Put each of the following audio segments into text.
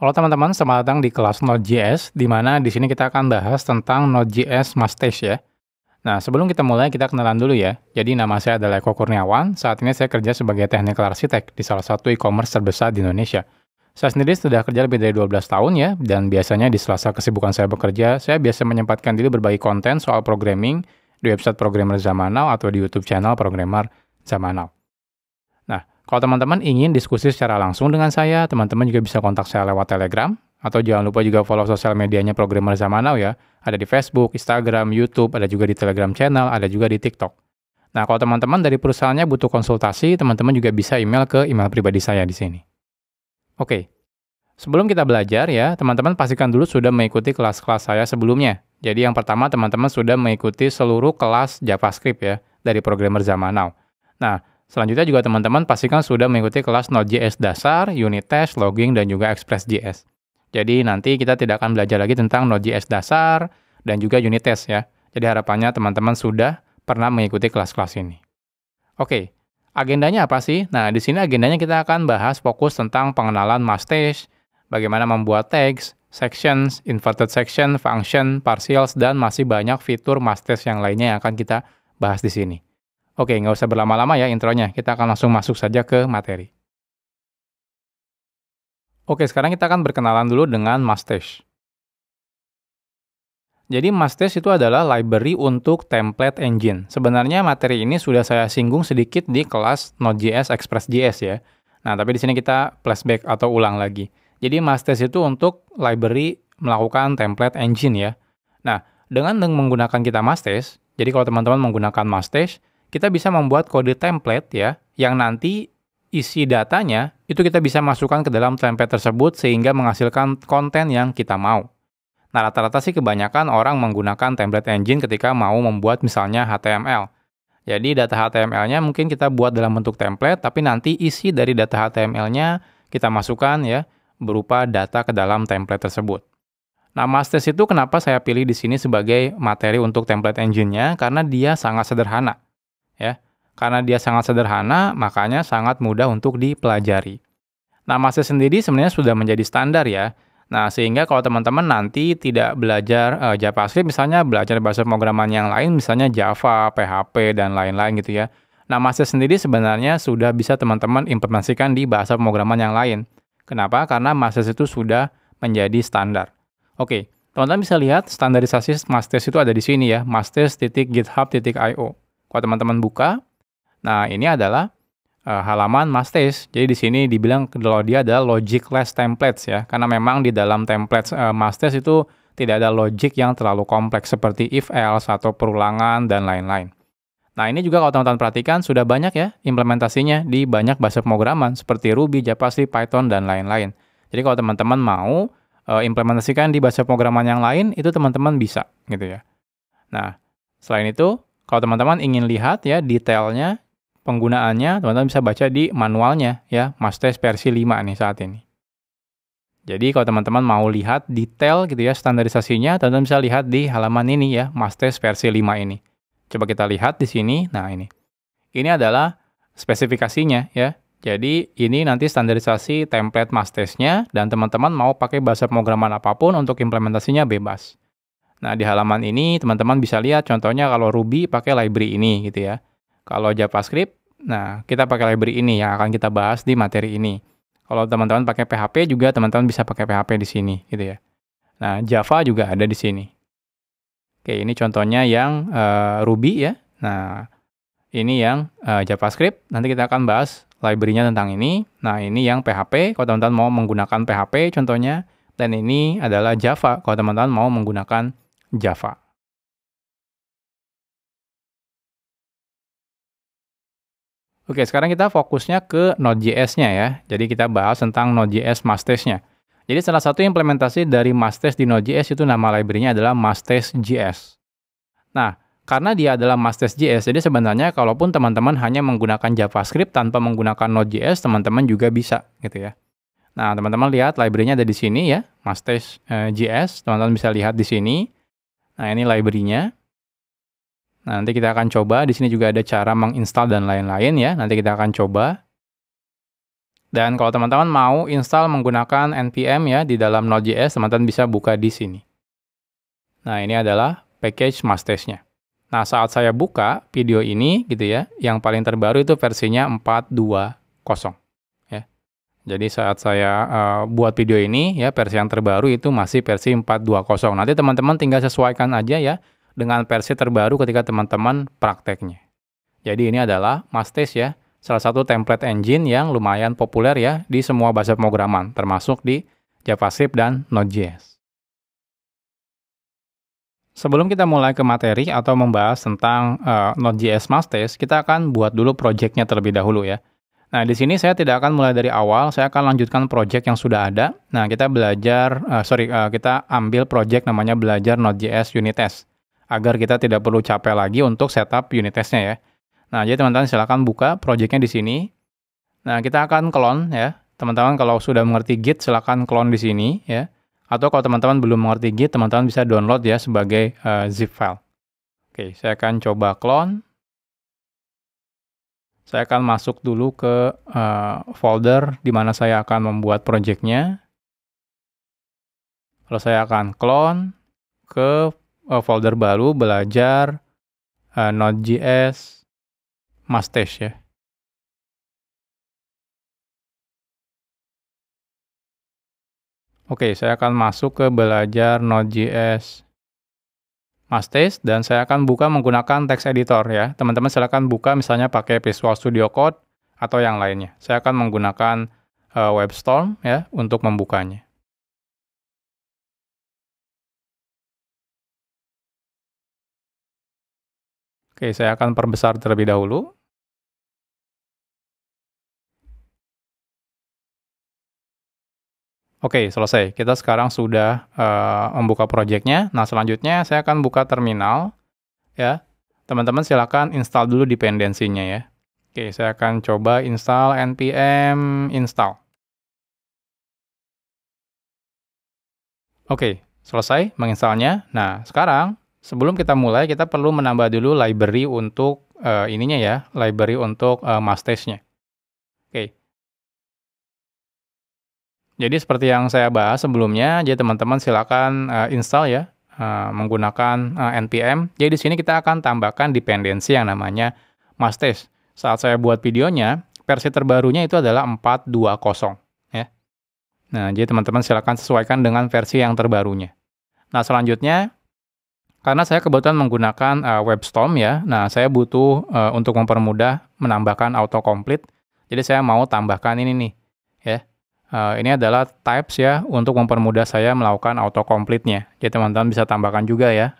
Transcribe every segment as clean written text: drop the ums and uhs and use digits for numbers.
Halo teman-teman, selamat datang di kelas Node.js, di mana di sini kita akan bahas tentang Node.js Mustache ya. Nah, sebelum kita mulai, kita kenalan dulu ya. Jadi nama saya adalah Eko Kurniawan, saat ini saya kerja sebagai Technical Architect di salah satu e-commerce terbesar di Indonesia. Saya sendiri sudah kerja lebih dari 12 tahun ya, dan biasanya di sela-sela kesibukan saya bekerja, saya biasa menyempatkan diri berbagi konten soal programming di website Programmer Zaman Now atau di YouTube channel Programmer Zaman Now. Nah, kalau teman-teman ingin diskusi secara langsung dengan saya, teman-teman juga bisa kontak saya lewat Telegram, atau jangan lupa juga follow sosial medianya Programmer Zaman Now ya. Ada di Facebook, Instagram, YouTube, ada juga di Telegram channel, ada juga di TikTok. Nah, kalau teman-teman dari perusahaannya butuh konsultasi, teman-teman juga bisa email ke email pribadi saya di sini. Oke, sebelum kita belajar ya, teman-teman pastikan dulu sudah mengikuti kelas-kelas saya sebelumnya. Jadi yang pertama, teman-teman sudah mengikuti seluruh kelas JavaScript ya, dari Programmer Zaman Now. Nah, selanjutnya juga teman-teman pastikan sudah mengikuti kelas Node.js dasar, unit test, logging, dan juga Express.js. Jadi nanti kita tidak akan belajar lagi tentang Node.js dasar dan juga unit test ya. Jadi harapannya teman-teman sudah pernah mengikuti kelas-kelas ini. Oke, agendanya apa sih? Nah, di sini agendanya kita akan bahas fokus tentang pengenalan Mustache, bagaimana membuat tags, sections, inverted section, function, partials, dan masih banyak fitur Mustache yang lainnya yang akan kita bahas di sini. Oke, nggak usah berlama-lama ya intronya, kita akan langsung masuk saja ke materi. Oke, sekarang kita akan berkenalan dulu dengan Mustache. Jadi Mustache itu adalah library untuk template engine. Sebenarnya materi ini sudah saya singgung sedikit di kelas Node.js Express.js ya. Nah, tapi di sini kita flashback atau ulang lagi. Jadi Mustache itu untuk library melakukan template engine ya. Nah, dengan menggunakan kita Mustache, jadi kalau teman-teman menggunakan Mustache, kita bisa membuat kode template ya, yang nanti isi datanya itu kita bisa masukkan ke dalam template tersebut sehingga menghasilkan konten yang kita mau. Nah, rata-rata sih kebanyakan orang menggunakan template engine ketika mau membuat misalnya HTML. Jadi data HTML-nya mungkin kita buat dalam bentuk template, tapi nanti isi dari data HTML-nya kita masukkan ya, berupa data ke dalam template tersebut. Nah, Mustache itu kenapa saya pilih di sini sebagai materi untuk template engine-nya, karena dia sangat sederhana. Ya, karena dia sangat sederhana, makanya sangat mudah untuk dipelajari. Nah, Mustache sendiri sebenarnya sudah menjadi standar ya. Nah, sehingga kalau teman-teman nanti tidak belajar JavaScript, misalnya belajar bahasa pemrograman yang lain, misalnya Java, PHP, dan lain-lain gitu ya. Nah, Mustache sendiri sebenarnya sudah bisa teman-teman implementasikan di bahasa pemrograman yang lain. Kenapa? Karena Mustache itu sudah menjadi standar. Oke, teman-teman bisa lihat standarisasi Mustache itu ada di sini ya, mustache.github.io. Kalau teman-teman buka, nah ini adalah halaman Mustache. Jadi di sini dibilang kalau dia adalah logicless templates ya, karena memang di dalam templates Mustache itu tidak ada logic yang terlalu kompleks seperti if else atau perulangan dan lain-lain. Nah ini juga kalau teman-teman perhatikan sudah banyak ya implementasinya di banyak bahasa pemrograman seperti Ruby, JavaScript, Python dan lain-lain. Jadi kalau teman-teman mau implementasikan di bahasa pemrograman yang lain itu teman-teman bisa gitu ya. Nah selain itu kalau teman-teman ingin lihat ya detailnya, penggunaannya, teman-teman bisa baca di manualnya ya, Mustache versi 5 nih saat ini. Jadi kalau teman-teman mau lihat detail gitu ya standarisasinya, teman-teman bisa lihat di halaman ini ya, Mustache versi 5 ini. Coba kita lihat di sini, nah ini. Ini adalah spesifikasinya ya. Jadi ini nanti standarisasi template Mustache-nya dan teman-teman mau pakai bahasa pemrograman apapun untuk implementasinya bebas. Nah, di halaman ini teman-teman bisa lihat contohnya kalau Ruby pakai library ini gitu ya. Kalau JavaScript, nah kita pakai library ini yang akan kita bahas di materi ini. Kalau teman-teman pakai PHP juga teman-teman bisa pakai PHP di sini gitu ya. Nah, Java juga ada di sini. Oke, ini contohnya yang Ruby ya. Nah, ini yang JavaScript. Nanti kita akan bahas library-nya tentang ini. Nah, ini yang PHP. Kalau teman-teman mau menggunakan PHP contohnya. Dan ini adalah Java. Kalau teman-teman mau menggunakan Java. Oke, sekarang kita fokusnya ke Node.js-nya ya. Jadi kita bahas tentang Node.js Mustache-nya. Jadi salah satu implementasi dari Mustache di Node.js itu nama library-nya adalah Mustache.js. Nah, karena dia adalah Mustache.js, jadi sebenarnya kalaupun teman-teman hanya menggunakan JavaScript tanpa menggunakan Node.js, teman-teman juga bisa gitu ya. Nah, teman-teman lihat library-nya ada di sini ya, Mustache.js. Teman-teman bisa lihat di sini. Nah, ini library-nya. Nah, nanti kita akan coba. Di sini juga ada cara menginstal dan lain-lain ya. Nanti kita akan coba. Dan kalau teman-teman mau install menggunakan npm ya di dalam Node.js, teman-teman bisa buka di sini. Nah, ini adalah package Mustache-nya. Nah, saat saya buka video ini gitu ya, yang paling terbaru itu versinya 4.2.0 ya. Jadi saat saya buat video ini ya, versi yang terbaru itu masih versi 4.2.0. Nanti teman-teman tinggal sesuaikan aja ya dengan versi terbaru ketika teman-teman prakteknya. Jadi ini adalah Mustache ya, salah satu template engine yang lumayan populer ya di semua bahasa pemrograman, termasuk di JavaScript dan Node.js. Sebelum kita mulai ke materi atau membahas tentang Node.js Mustache, kita akan buat dulu project-nya terlebih dahulu ya. Nah, di sini saya tidak akan mulai dari awal, saya akan lanjutkan project yang sudah ada. Nah, kita belajar, kita ambil project namanya belajar Node.js unit test, agar kita tidak perlu capek lagi untuk setup unit test-nya ya. Nah, jadi teman-teman silakan buka project-nya di sini. Nah, kita akan clone ya. Teman-teman kalau sudah mengerti Git, silakan clone di sini ya. Atau kalau teman-teman belum mengerti Git, teman-teman bisa download ya sebagai zip file. Oke, saya akan coba clone. Saya akan masuk dulu ke folder di mana saya akan membuat project-nya. Lalu saya akan clone ke folder baru belajar Node.js Mustache ya. Oke, saya akan masuk ke belajar Node.js Mustache dan saya akan buka menggunakan text editor ya. Teman-teman silakan buka misalnya pakai Visual Studio Code atau yang lainnya. Saya akan menggunakan WebStorm ya untuk membukanya. Oke, saya akan perbesar terlebih dahulu. Oke, selesai. Kita sekarang sudah membuka project-nya. Nah, selanjutnya saya akan buka terminal. Ya, teman-teman silakan install dulu dependensinya ya. Oke, saya akan coba install npm install. Oke, selesai menginstalnya. Nah, sekarang sebelum kita mulai, kita perlu menambah dulu library untuk ininya ya, library untuk Mustache-nya. Oke. Jadi seperti yang saya bahas sebelumnya, jadi teman-teman silakan install ya menggunakan npm. Jadi di sini kita akan tambahkan dependensi yang namanya Mustache. Saat saya buat videonya, versi terbarunya itu adalah 4.2.0 ya. Nah, jadi teman-teman silakan sesuaikan dengan versi yang terbarunya. Nah, selanjutnya karena saya kebetulan menggunakan WebStorm ya. Nah, saya butuh untuk mempermudah menambahkan autocomplete. Jadi saya mau tambahkan ini nih ya. Ini adalah types ya, untuk mempermudah saya melakukan autocomplete-nya. Jadi teman-teman bisa tambahkan juga ya,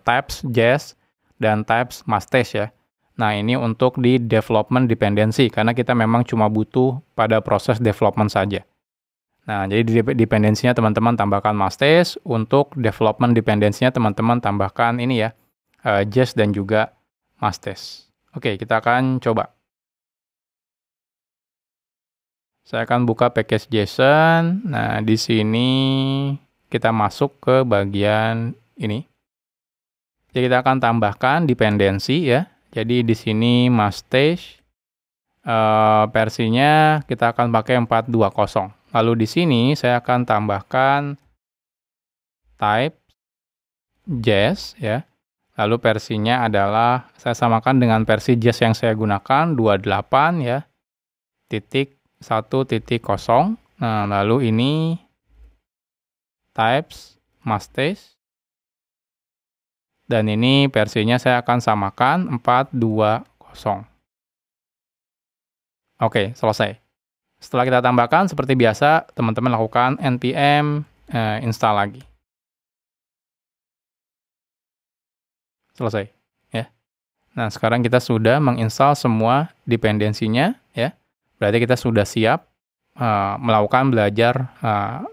types Jest dan types Mustache ya. Nah, ini untuk di development dependency, karena kita memang cuma butuh pada proses development saja. Nah, jadi di dependensinya teman-teman tambahkan Mustache, untuk development dependensinya teman-teman tambahkan ini ya, Jest dan juga Mustache. Oke, kita akan coba. Saya akan buka package JSON. Nah, di sini kita masuk ke bagian ini. Jadi kita akan tambahkan dependensi ya. Jadi di sini Mustache versinya kita akan pakai 4.2.0. Lalu di sini saya akan tambahkan type Jest ya. Lalu versinya adalah saya samakan dengan versi Jest yang saya gunakan 28 ya. Titik 1.0. Nah, lalu ini types Mustache. Dan ini versinya saya akan samakan 4.2.0. Oke, selesai. Setelah kita tambahkan, seperti biasa, teman-teman lakukan npm install lagi. Selesai. Ya. Nah, sekarang kita sudah menginstal semua dependensinya. Ya. Berarti kita sudah siap melakukan belajar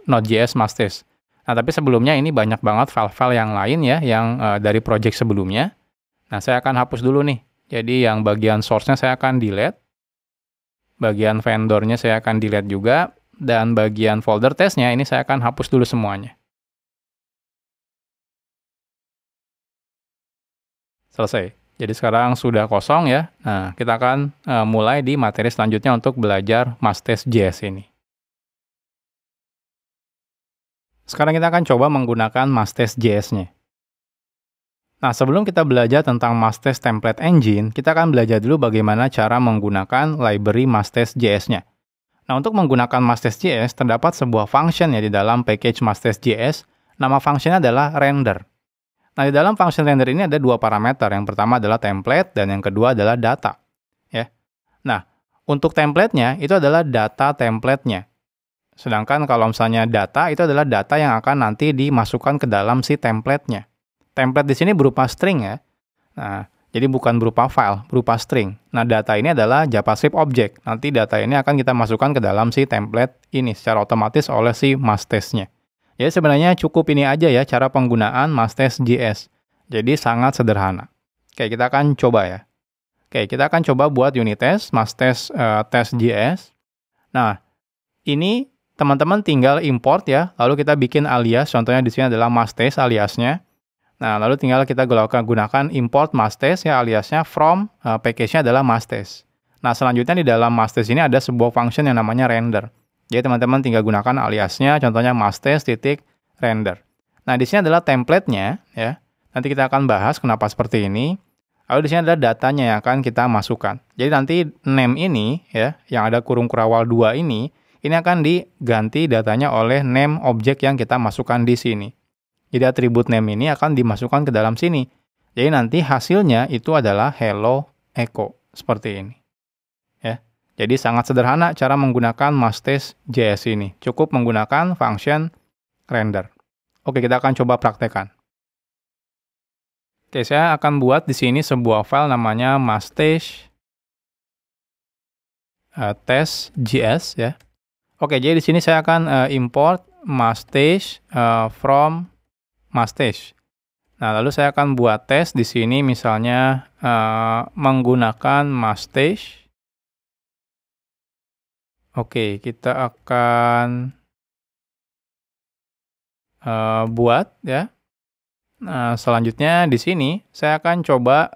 Node.js Mustache. Nah, tapi sebelumnya ini banyak banget file-file yang lain ya, yang dari project sebelumnya. Nah, saya akan hapus dulu nih. Jadi yang bagian source-nya saya akan delete. Bagian vendornya saya akan delete juga. Dan bagian folder testnya ini saya akan hapus dulu semuanya. Selesai. Jadi sekarang sudah kosong ya. Nah, kita akan mulai di materi selanjutnya untuk belajar MassTest.js ini. Sekarang kita akan coba menggunakan MassTest.js-nya. Nah, sebelum kita belajar tentang MassTest Template Engine, kita akan belajar dulu bagaimana cara menggunakan library MassTest.js-nya. Nah, untuk menggunakan MassTest.js, terdapat sebuah function ya di dalam package MassTest.js. Nama functionnya adalah render. Nah, di dalam function render ini ada dua parameter. Yang pertama adalah template, dan yang kedua adalah data. Ya. Nah, untuk template-nya, itu adalah data template-nya. Sedangkan kalau misalnya data, itu adalah data yang akan nanti dimasukkan ke dalam si template-nya. Template di sini berupa string ya. Nah, jadi bukan berupa file, berupa string. Nah, data ini adalah JavaScript object. Nanti data ini akan kita masukkan ke dalam si template ini secara otomatis oleh si MassTest-nya. Jadi sebenarnya cukup ini aja ya cara penggunaan MassTest.js. Jadi sangat sederhana. Oke, kita akan coba ya. Oke, kita akan coba buat unit test, MassTest test.js. Nah, ini teman-teman tinggal import ya. Lalu kita bikin alias, contohnya di sini adalah MassTest aliasnya. Nah, lalu tinggal kita gunakan import MassTest ya, aliasnya from package-nya adalah MassTest. Nah, selanjutnya di dalam MassTest ini ada sebuah function yang namanya render. Jadi teman-teman tinggal gunakan aliasnya, contohnya MassTest.render. Nah, di sini adalah template-nya ya. Nanti kita akan bahas kenapa seperti ini. Lalu di sini adalah datanya yang akan kita masukkan. Jadi nanti name ini ya, yang ada kurung kurawal 2 ini akan diganti datanya oleh name object yang kita masukkan di sini. Jadi atribut name ini akan dimasukkan ke dalam sini. Jadi nanti hasilnya itu adalah hello echo. Seperti ini. Ya. Jadi sangat sederhana cara menggunakan MassTest.js ini. Cukup menggunakan function render. Oke, kita akan coba praktekkan. Oke, saya akan buat di sini sebuah file namanya MassTest.js ya. Oke, jadi di sini saya akan import MassTest from MassTest. Nah, lalu saya akan buat tes di sini misalnya menggunakan MassTest. Oke, kita akan buat ya. Nah, selanjutnya di sini saya akan coba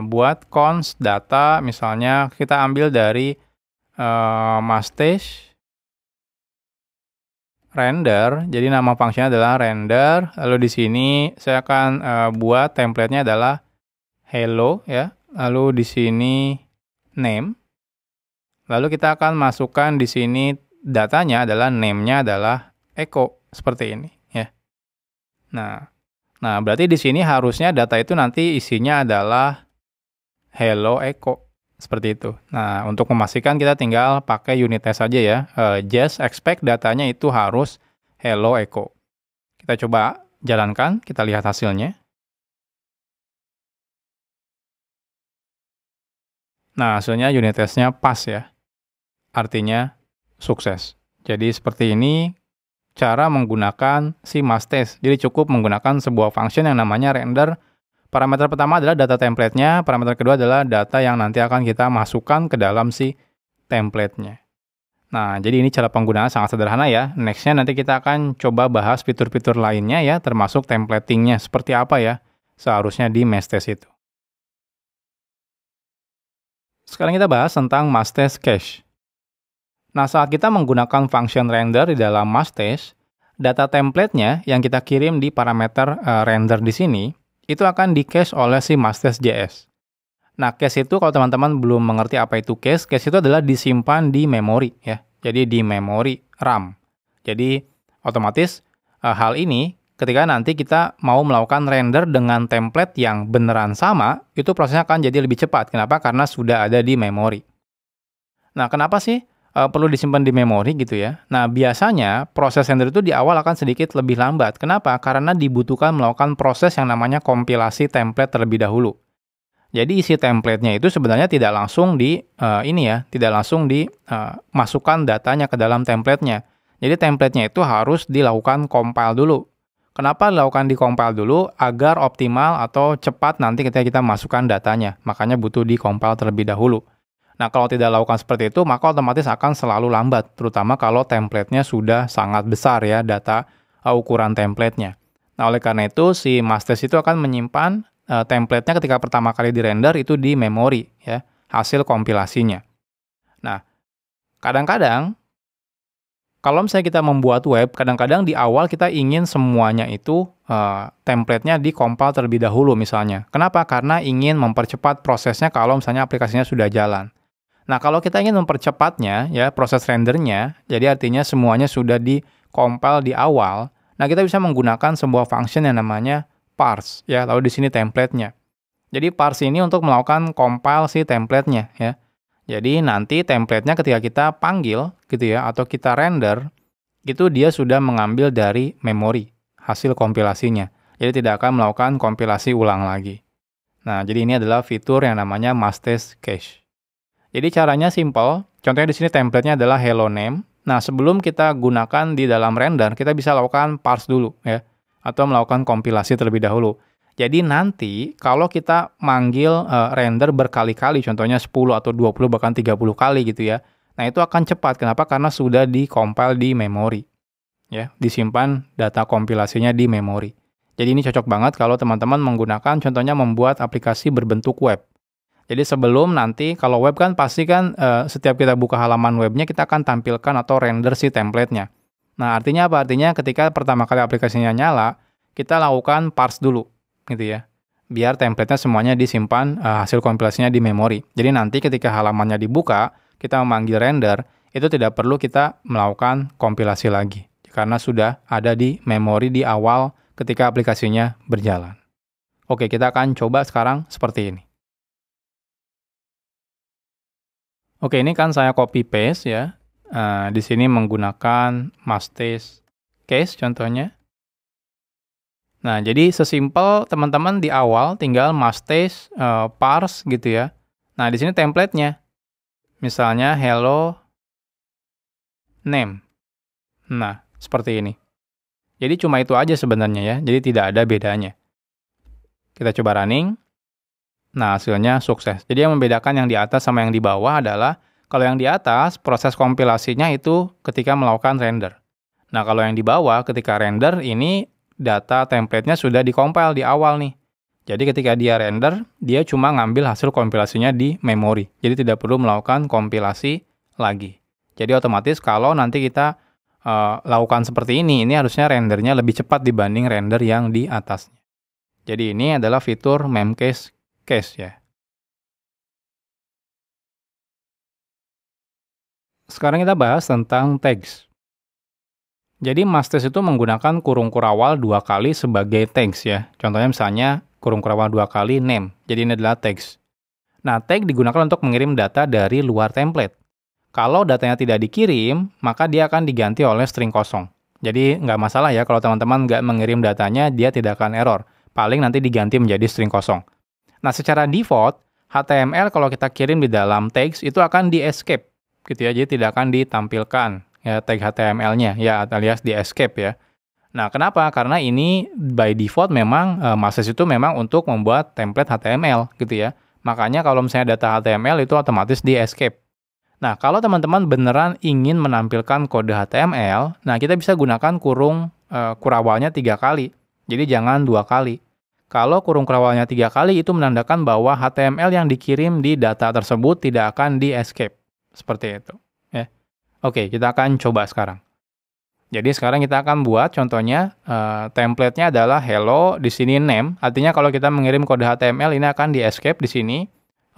buat const data, misalnya kita ambil dari MassTest render, jadi nama fungsinya adalah render. Lalu di sini saya akan buat template-nya adalah hello ya. Lalu di sini name. Lalu kita akan masukkan di sini datanya adalah name-nya adalah echo seperti ini ya. Nah, berarti di sini harusnya data itu nanti isinya adalah hello echo. Seperti itu. Nah, untuk memastikan kita tinggal pakai unit test saja ya. Just expect datanya itu harus hello echo. Kita coba jalankan, kita lihat hasilnya. Nah, hasilnya unit testnya pas ya. Artinya sukses. Jadi seperti ini cara menggunakan si MassTest. Jadi cukup menggunakan sebuah function yang namanya render. Parameter pertama adalah data template-nya, parameter kedua adalah data yang nanti akan kita masukkan ke dalam si template-nya. Nah, jadi ini cara penggunaan sangat sederhana ya. Next-nya nanti kita akan coba bahas fitur-fitur lainnya ya, termasuk templating-nya. Seperti apa ya seharusnya di MassTest itu. Sekarang kita bahas tentang MassTest Cache. Nah, saat kita menggunakan function render di dalam MassTest, data template-nya yang kita kirim di parameter render di sini, itu akan di-cache oleh si MassTest.js. Nah, cache itu kalau teman-teman belum mengerti apa itu cache itu adalah disimpan di memori ya. Jadi di memori RAM. Jadi otomatis hal ini ketika nanti kita mau melakukan render dengan template yang beneran sama, itu prosesnya akan jadi lebih cepat. Kenapa? Karena sudah ada di memori. Nah, kenapa sih perlu disimpan di memori gitu ya? Nah, biasanya proses render itu di awal akan sedikit lebih lambat. Kenapa? Karena dibutuhkan melakukan proses yang namanya kompilasi template terlebih dahulu. Jadi isi template-nya itu sebenarnya tidak langsung masukkan datanya ke dalam template-nya. Jadi template-nya itu harus dilakukan compile dulu. Kenapa dilakukan di-compile dulu? Agar optimal atau cepat nanti ketika kita masukkan datanya. Makanya butuh di-compile terlebih dahulu. Nah, kalau tidak lakukan seperti itu, maka otomatis akan selalu lambat, terutama kalau template-nya sudah sangat besar ya, data ukuran template-nya. Nah, oleh karena itu, si MassTest itu akan menyimpan template-nya ketika pertama kali di-render itu di memori ya, hasil kompilasinya. Nah, kadang-kadang kalau misalnya kita membuat web, kadang-kadang di awal kita ingin semuanya itu template-nya di-compile terlebih dahulu misalnya. Kenapa? Karena ingin mempercepat prosesnya kalau misalnya aplikasinya sudah jalan. Nah, kalau kita ingin mempercepatnya, ya proses rendernya, jadi artinya semuanya sudah di-compile di awal, nah kita bisa menggunakan sebuah function yang namanya parse, ya, lalu di sini template-nya. Jadi parse ini untuk melakukan compile si template-nya, ya. Jadi nanti template-nya ketika kita panggil gitu ya atau kita render itu dia sudah mengambil dari memori hasil kompilasinya. Jadi tidak akan melakukan kompilasi ulang lagi. Nah, jadi ini adalah fitur yang namanya Masters Cache. Jadi caranya simple. Contohnya di sini template-nya adalah hello name. Nah, sebelum kita gunakan di dalam render, kita bisa lakukan parse dulu ya atau melakukan kompilasi terlebih dahulu. Jadi nanti kalau kita manggil render berkali-kali, contohnya 10 atau 20 bahkan 30 kali gitu ya. Nah, itu akan cepat. Kenapa? Karena sudah di-compile di memori. Ya, disimpan data kompilasinya di memori. Jadi ini cocok banget kalau teman-teman menggunakan contohnya membuat aplikasi berbentuk web. Jadi sebelum nanti kalau web kan pasti kan setiap kita buka halaman webnya kita akan tampilkan atau render si template-nya. Nah, artinya apa? Artinya ketika pertama kali aplikasinya nyala, kita lakukan parse dulu. Gitu ya, biar template-nya semuanya disimpan hasil kompilasinya di memori. Jadi nanti ketika halamannya dibuka, kita memanggil render, itu tidak perlu kita melakukan kompilasi lagi. Karena sudah ada di memori di awal ketika aplikasinya berjalan. Oke, kita akan coba sekarang seperti ini. Oke, ini kan saya copy paste ya. Di sini menggunakan Masters Cache contohnya. Nah, jadi sesimpel teman-teman di awal tinggal Masters parse gitu ya. Nah, di sini template-nya. Misalnya hello name. Nah, seperti ini. Jadi cuma itu aja sebenarnya ya. Jadi tidak ada bedanya. Kita coba running. Nah, hasilnya sukses. Jadi yang membedakan yang di atas sama yang di bawah adalah kalau yang di atas proses kompilasinya itu ketika melakukan render. Nah, kalau yang di bawah ketika render ini data template-nya sudah di-compile di awal nih. Jadi ketika dia render, dia cuma ngambil hasil kompilasinya di memori. Jadi tidak perlu melakukan kompilasi lagi. Jadi otomatis kalau nanti kita lakukan seperti ini harusnya rendernya lebih cepat dibanding render yang di atasnya. Jadi ini adalah fitur Memcache Cache ya. Sekarang kita bahas tentang tags. Jadi Masters itu menggunakan kurung kurawal 2 kali sebagai tags ya. Contohnya misalnya kurung kurawal 2 kali name. Jadi ini adalah tags. Nah, tag digunakan untuk mengirim data dari luar template. Kalau datanya tidak dikirim, maka dia akan diganti oleh string kosong. Jadi nggak masalah ya kalau teman-teman nggak mengirim datanya, dia tidak akan error. Paling nanti diganti menjadi string kosong. Nah, secara default, HTML kalau kita kirim di dalam tags itu akan di-escape. Gitu ya, jadi tidak akan ditampilkan ya tag HTML-nya ya alias di escape ya. Nah, kenapa? Karena ini by default memang Masters itu memang untuk membuat template HTML gitu ya. Makanya kalau misalnya data HTML itu otomatis di escape. Nah, kalau teman-teman beneran ingin menampilkan kode HTML, nah kita bisa gunakan kurung kurawalnya 3 kali. Jadi jangan 2 kali. Kalau kurung kurawalnya 3 kali itu menandakan bahwa HTML yang dikirim di data tersebut tidak akan di escape. Seperti itu. Oke, kita akan coba sekarang. Jadi sekarang kita akan buat contohnya template-nya adalah hello, di sini name. Artinya kalau kita mengirim kode HTML ini akan di escape di sini.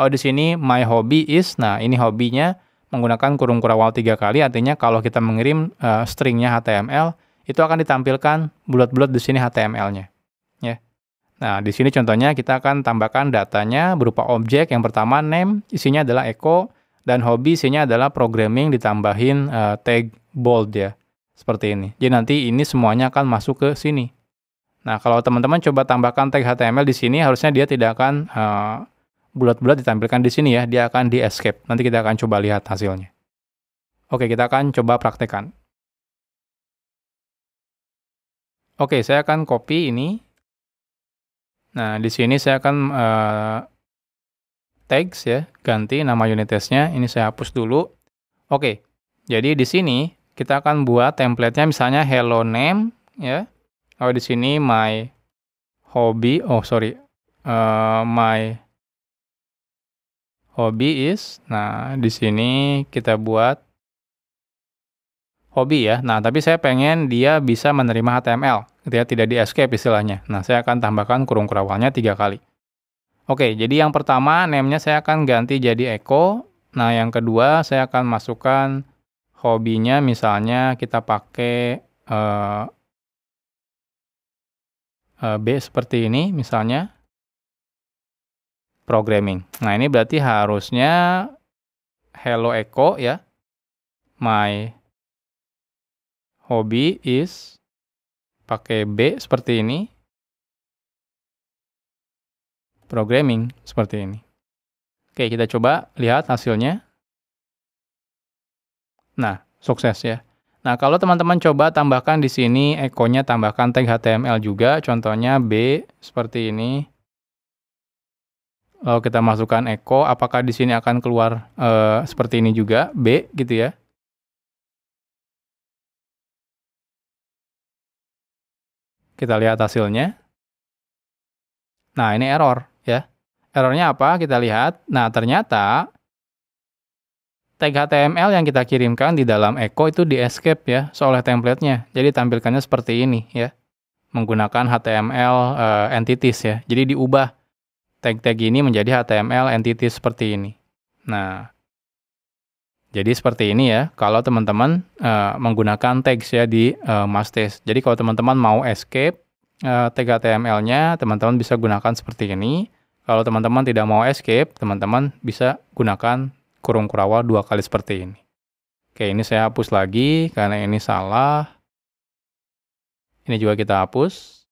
Oh, di sini my hobby is. Nah, ini hobinya menggunakan kurung kurawal 3 kali. Artinya kalau kita mengirim stringnya HTML itu akan ditampilkan bulat-bulat di sini HTML-nya. Ya. Nah, di sini contohnya kita akan tambahkan datanya berupa objek. Yang pertama name, isinya adalah echo. Dan hobi isinya adalah programming ditambahin tag bold ya. Seperti ini. Jadi nanti ini semuanya akan masuk ke sini. Nah, kalau teman-teman coba tambahkan tag HTML di sini, harusnya dia tidak akan bulat-bulat ditampilkan di sini ya. Dia akan di escape. Nanti kita akan coba lihat hasilnya. Oke, kita akan coba praktekkan. Oke, saya akan copy ini. Nah, di sini saya akan tags ya, ganti nama unit testnya. Ini saya hapus dulu. Oke, jadi di sini kita akan buat template-nya misalnya hello name ya. Oh, di sini my hobby. Oh, sorry. my hobby is. Nah, di sini kita buat hobi ya. Nah, tapi saya pengen dia bisa menerima HTML, gitu ya, tidak di escape istilahnya. Nah, saya akan tambahkan kurung kurawalnya 3 kali. Oke, jadi yang pertama name-nya saya akan ganti jadi echo. Nah, yang kedua saya akan masukkan hobinya, misalnya kita pakai B seperti ini, misalnya programming. Nah, ini berarti harusnya hello echo ya. My hobby is pakai B seperti ini. Programming seperti ini. Oke, kita coba lihat hasilnya. Nah, sukses ya. Nah, kalau teman-teman coba tambahkan di sini echo-nya, tambahkan tag HTML juga, contohnya B seperti ini. Lalu kita masukkan echo, apakah di sini akan keluar seperti ini juga, B gitu ya. Kita lihat hasilnya. Nah, ini error ya. Errornya apa? Kita lihat. Nah, ternyata tag HTML yang kita kirimkan di dalam echo itu di escape ya oleh template-nya. Jadi tampilkannya seperti ini ya. Menggunakan HTML entities ya. Jadi diubah tag-tag ini menjadi HTML entities seperti ini. Nah, jadi seperti ini ya kalau teman-teman menggunakan tags ya di Mastes. Jadi kalau teman-teman mau escape tag HTML-nya, teman-teman bisa gunakan seperti ini. Kalau teman-teman tidak mau escape, teman-teman bisa gunakan kurung kurawal 2 kali seperti ini. Oke, ini saya hapus lagi karena ini salah. Ini juga kita hapus.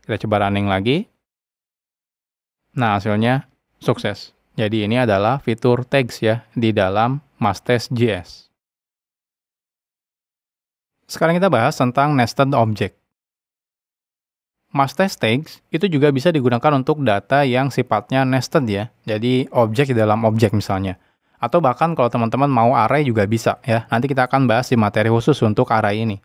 Kita coba running lagi. Nah, hasilnya sukses. Jadi ini adalah fitur tags ya di dalam Mastes.js. Sekarang kita bahas tentang nested object. Mastes tags itu juga bisa digunakan untuk data yang sifatnya nested ya. Jadi objek di dalam objek misalnya. Atau bahkan kalau teman-teman mau array juga bisa ya. Nanti kita akan bahas di materi khusus untuk array ini.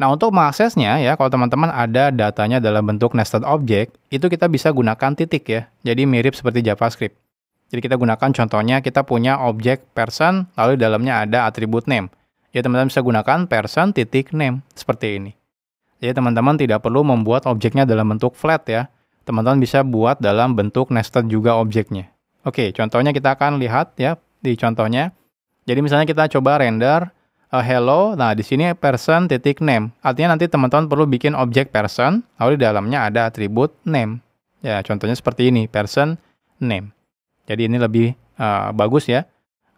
Nah, untuk mengaksesnya ya, kalau teman-teman ada datanya dalam bentuk nested object, itu kita bisa gunakan titik ya. Jadi mirip seperti JavaScript. Jadi kita gunakan contohnya kita punya objek person, lalu di dalamnya ada atribut name. Ya, teman-teman bisa gunakan person titik name seperti ini. Jadi teman-teman tidak perlu membuat objeknya dalam bentuk flat ya. Teman-teman bisa buat dalam bentuk nested juga objeknya. Oke, contohnya kita akan lihat ya di contohnya. Jadi misalnya kita coba render hello. Nah, di sini person titik name. Artinya nanti teman-teman perlu bikin objek person, lalu di dalamnya ada atribut name. Ya, contohnya seperti ini, person name. Jadi ini lebih bagus ya.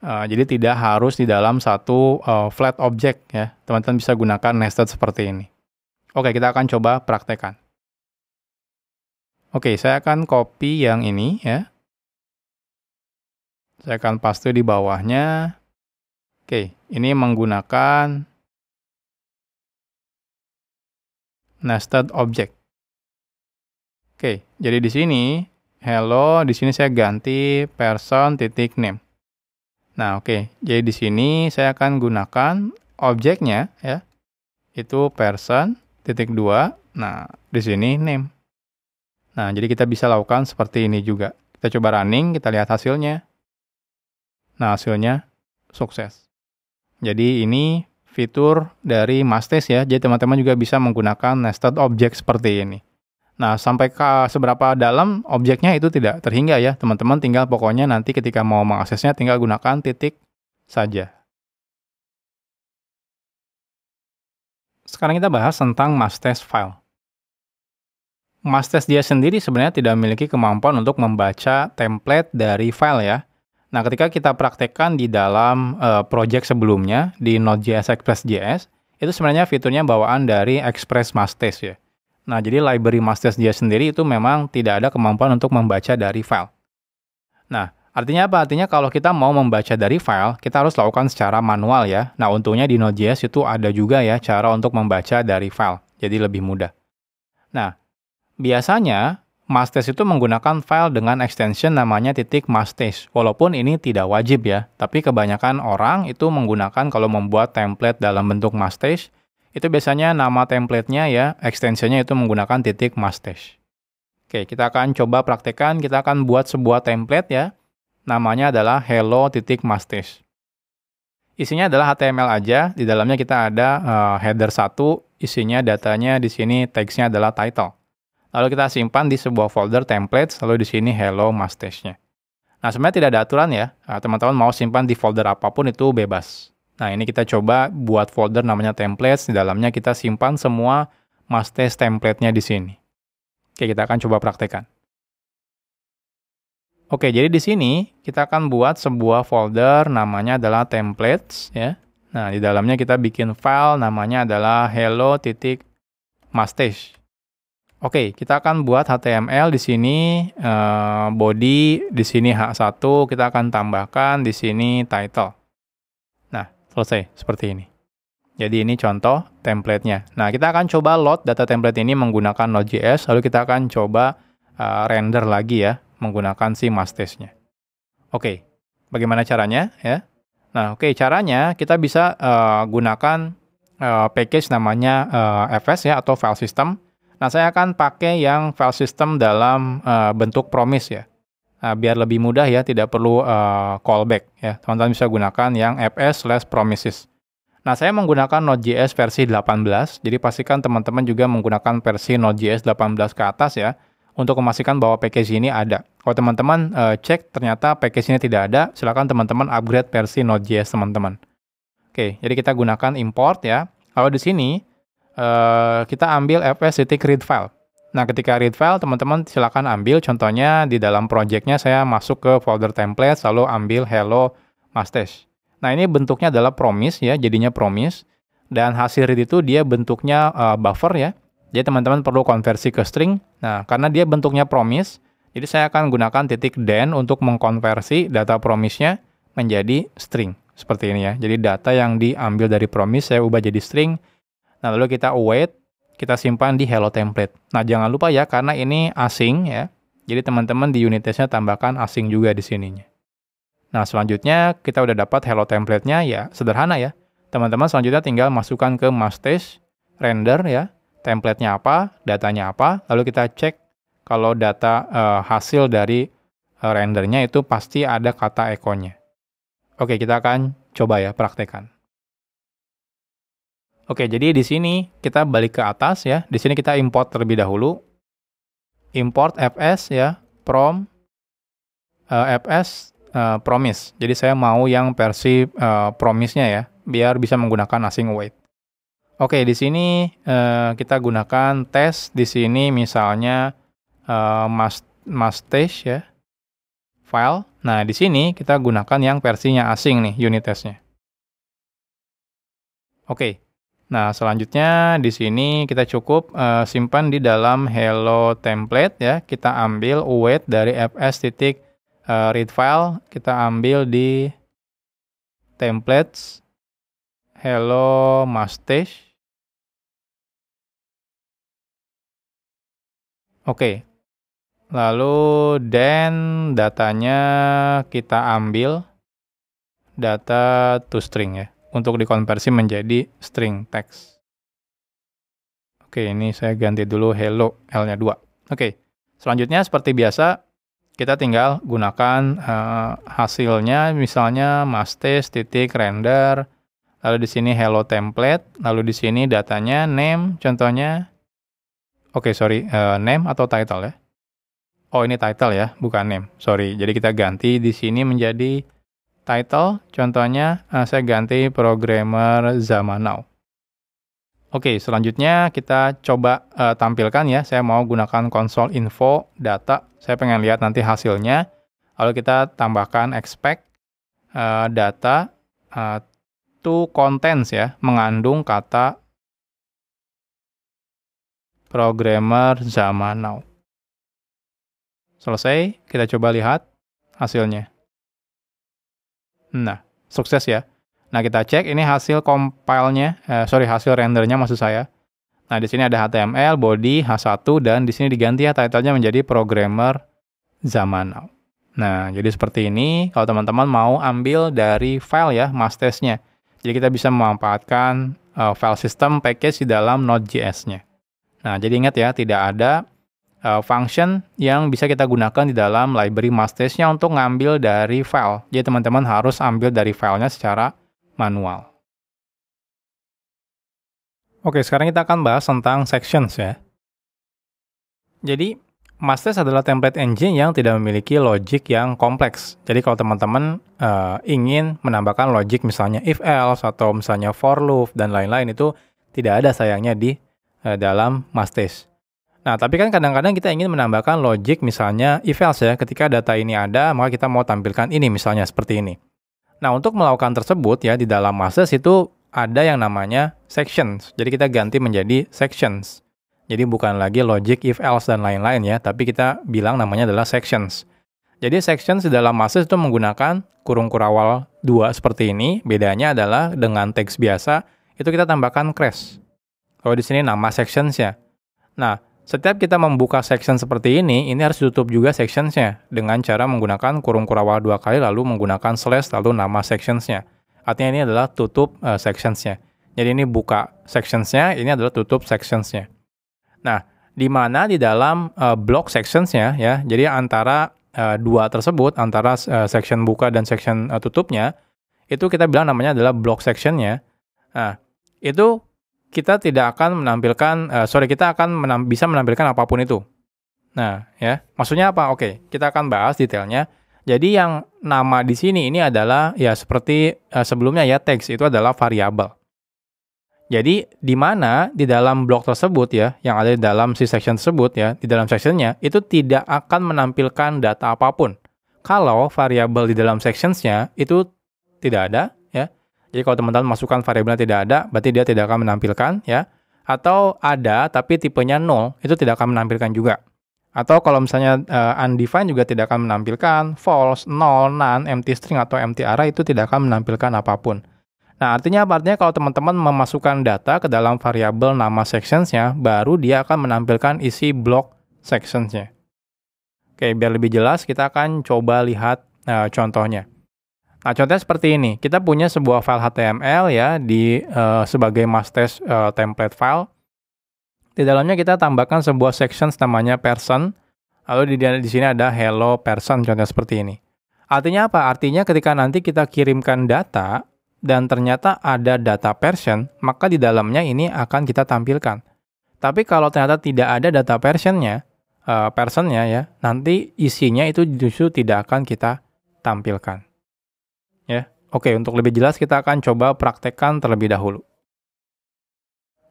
Jadi tidak harus di dalam satu flat object ya. Teman-teman bisa gunakan nested seperti ini. Oke, kita akan coba praktekkan. Oke, saya akan copy yang ini ya. Saya akan paste di bawahnya. Oke, ini menggunakan nested object. Oke, jadi di sini hello, di sini saya ganti person titik name. Nah, oke. Jadi di sini saya akan gunakan objeknya ya. Itu person titik 2. Nah, di sini name. Nah, jadi kita bisa lakukan seperti ini juga. Kita coba running, kita lihat hasilnya. Nah, hasilnya sukses. Jadi ini fitur dari Mastes ya. Jadi teman-teman juga bisa menggunakan nested object seperti ini. Nah, sampai ke seberapa dalam objeknya itu tidak terhingga ya. Teman-teman tinggal pokoknya nanti ketika mau mengaksesnya tinggal gunakan titik saja. Sekarang kita bahas tentang Mastes file. Mastes dia sendiri sebenarnya tidak memiliki kemampuan untuk membaca template dari file ya. Nah, ketika kita praktekkan di dalam project sebelumnya di Node.js Express.js, itu sebenarnya fiturnya bawaan dari Express Mastes ya. Nah, jadi library Mastes dia sendiri itu memang tidak ada kemampuan untuk membaca dari file. Nah, artinya apa? Artinya kalau kita mau membaca dari file, kita harus lakukan secara manual ya. Nah, untungnya di Node.js itu ada juga ya cara untuk membaca dari file. Jadi lebih mudah. Nah, biasanya Mastes itu menggunakan file dengan extension namanya .mastes. Walaupun ini tidak wajib ya, tapi kebanyakan orang itu menggunakan kalau membuat template dalam bentuk Mastes, itu biasanya nama template-nya ya, ekstensinya itu menggunakan titik mustache. Oke, kita akan coba praktekkan, kita akan buat sebuah template ya, namanya adalah hello.mustache. Isinya adalah HTML aja, di dalamnya kita ada header 1, isinya datanya di sini teksnya adalah title. Lalu kita simpan di sebuah folder templates, lalu di sini hello mustache-nya. Nah, sebenarnya tidak ada aturan ya, teman-teman mau simpan di folder apapun itu bebas. Nah, ini kita coba buat folder namanya templates, di dalamnya kita simpan semua mustache template-nya di sini. Oke, kita akan coba praktekkan. Oke, jadi di sini kita akan buat sebuah folder namanya adalah templates ya. Nah, di dalamnya kita bikin file namanya adalah hello.mustache. Oke, kita akan buat HTML di sini body, di sini H1, kita akan tambahkan di sini title. Nah, selesai seperti ini. Jadi ini contoh template-nya. Nah, kita akan coba load data template ini menggunakan Node.js, lalu kita akan coba render lagi ya, menggunakan si mustache-nya. Oke, bagaimana caranya ya? Nah, oke, caranya kita bisa gunakan package namanya fs ya, atau file system. Nah, saya akan pakai yang file system dalam bentuk promise ya. Nah, biar lebih mudah ya, tidak perlu callback ya. Teman-teman bisa gunakan yang fs/promises. Nah, saya menggunakan Node.js versi 18, jadi pastikan teman-teman juga menggunakan versi Node.js 18 ke atas ya, untuk memastikan bahwa package ini ada. Kalau teman-teman cek ternyata package ini tidak ada, silakan teman-teman upgrade versi Node.js teman-teman. Oke, jadi kita gunakan import ya. Lalu di sini kita ambil fs.read file. Nah, ketika read file, teman-teman silakan ambil, contohnya di dalam project-nya saya masuk ke folder templates, lalu ambil hello mustache. Nah, ini bentuknya adalah promise ya, jadinya promise. Dan hasil read itu dia bentuknya buffer ya. Jadi teman-teman perlu konversi ke string. Nah, karena dia bentuknya promise, jadi saya akan gunakan titik then untuk mengkonversi data promise-nya menjadi string. Seperti ini ya. Jadi data yang diambil dari promise saya ubah jadi string. Nah, lalu kita await, kita simpan di hello template. Nah, jangan lupa ya, karena ini asing ya. Jadi teman-teman di unit test-nya tambahkan asing juga di sininya. Nah, selanjutnya kita udah dapat hello template-nya ya, sederhana ya. Teman-teman selanjutnya tinggal masukkan ke mustache, render ya. Template-nya apa, datanya apa, lalu kita cek kalau data hasil dari rendernya itu pasti ada kata echo-nya. Oke, kita akan coba ya, praktekkan. Oke, jadi di sini kita balik ke atas ya. Di sini kita import terlebih dahulu. Import fs ya, fs promise. Jadi saya mau yang versi promise-nya ya, biar bisa menggunakan async await. Oke, di sini kita gunakan tes. Di sini misalnya mustache ya, file. Nah, di sini kita gunakan yang versinya asing nih, unit testnya. Oke. Nah, selanjutnya di sini kita cukup simpan di dalam hello template ya. Kita ambil await dari fs.read file, kita ambil di templates hello mustache. Oke. Lalu then datanya kita ambil data toString ya, untuk dikonversi menjadi string text. Oke, ini saya ganti dulu hello, L-nya 2. Oke, selanjutnya seperti biasa, kita tinggal gunakan hasilnya, misalnya mustache.render, lalu di sini hello template, lalu di sini datanya name, contohnya. Oke, sorry, name atau title ya? Oh, ini title ya, bukan name. Sorry, jadi kita ganti di sini menjadi title, contohnya saya ganti programmer zaman now. Oke, selanjutnya kita coba tampilkan ya. Saya mau gunakan console info data. Saya pengen lihat nanti hasilnya. Lalu kita tambahkan expect data to contents ya, mengandung kata programmer zaman now. Selesai, kita coba lihat hasilnya. Nah, sukses ya. Nah, kita cek ini hasil compile-nya, hasil rendernya maksud saya. Nah, di sini ada HTML, body, H1, dan di sini diganti ya title-nya menjadi programmer zaman now. Nah, jadi seperti ini kalau teman-teman mau ambil dari file ya, mustache-nya. Jadi kita bisa memanfaatkan file system package di dalam Node.js-nya. Nah, jadi ingat ya, tidak ada function yang bisa kita gunakan di dalam library mustache-nya untuk ngambil dari file. Jadi teman-teman harus ambil dari filenya secara manual. Oke, sekarang kita akan bahas tentang sections ya. Jadi, mustache adalah template engine yang tidak memiliki logic yang kompleks. Jadi kalau teman-teman ingin menambahkan logic misalnya if else atau misalnya for loop dan lain-lain, itu tidak ada sayangnya di dalam mustache. Nah, tapi kan kadang-kadang kita ingin menambahkan logic misalnya if else ya, ketika data ini ada maka kita mau tampilkan ini misalnya seperti ini. Nah, untuk melakukan tersebut ya di dalam mustache itu ada yang namanya sections. Jadi kita ganti menjadi sections. Jadi bukan lagi logic if else dan lain-lain ya, tapi kita bilang namanya adalah sections. Jadi sections di dalam mustache itu menggunakan kurung kurawal 2 seperti ini. Bedanya adalah dengan teks biasa itu kita tambahkan crash. Kalau di sini nama sections-nya. Nah, setiap kita membuka section seperti ini harus ditutup juga sections-nya dengan cara menggunakan kurung kurawal 2 kali lalu menggunakan slash lalu nama sections-nya. Artinya ini adalah tutup sections-nya. Jadi ini buka sections-nya, ini adalah tutup sections-nya. Nah, di mana di dalam block sections-nya ya, jadi antara dua tersebut, antara section buka dan section tutupnya, itu kita bilang namanya adalah block section-nya. Nah, itu kita tidak akan menampilkan, kita akan bisa menampilkan apapun itu. Nah, ya, maksudnya apa? Oke, kita akan bahas detailnya. Jadi yang nama di sini ini adalah ya seperti sebelumnya ya, text itu adalah variabel. Jadi, di mana di dalam blok tersebut ya, yang ada di dalam si section tersebut ya, di dalam sectionnya, itu tidak akan menampilkan data apapun. Kalau variabel di dalam sectionsnya itu tidak ada ya. Jadi kalau teman-teman masukkan variabelnya tidak ada, berarti dia tidak akan menampilkan ya. Atau ada tapi tipenya null, itu tidak akan menampilkan juga. Atau kalau misalnya undefined juga tidak akan menampilkan, false, null, none, empty string atau empty array itu tidak akan menampilkan apapun. Nah, artinya apa? Artinya kalau teman-teman memasukkan data ke dalam variabel nama sections-nya, baru dia akan menampilkan isi blok sections-nya. Oke, biar lebih jelas, kita akan coba lihat contohnya. Nah, contohnya seperti ini. Kita punya sebuah file HTML ya, sebagai mustache template file. Di dalamnya kita tambahkan sebuah sections namanya person, lalu di sini ada hello person, contohnya seperti ini. Artinya apa? Artinya ketika nanti kita kirimkan data, dan ternyata ada data person, maka di dalamnya ini akan kita tampilkan. Tapi kalau ternyata tidak ada data personnya ya, nanti isinya itu justru tidak akan kita tampilkan. Ya, oke. Untuk lebih jelas kita akan coba praktekkan terlebih dahulu.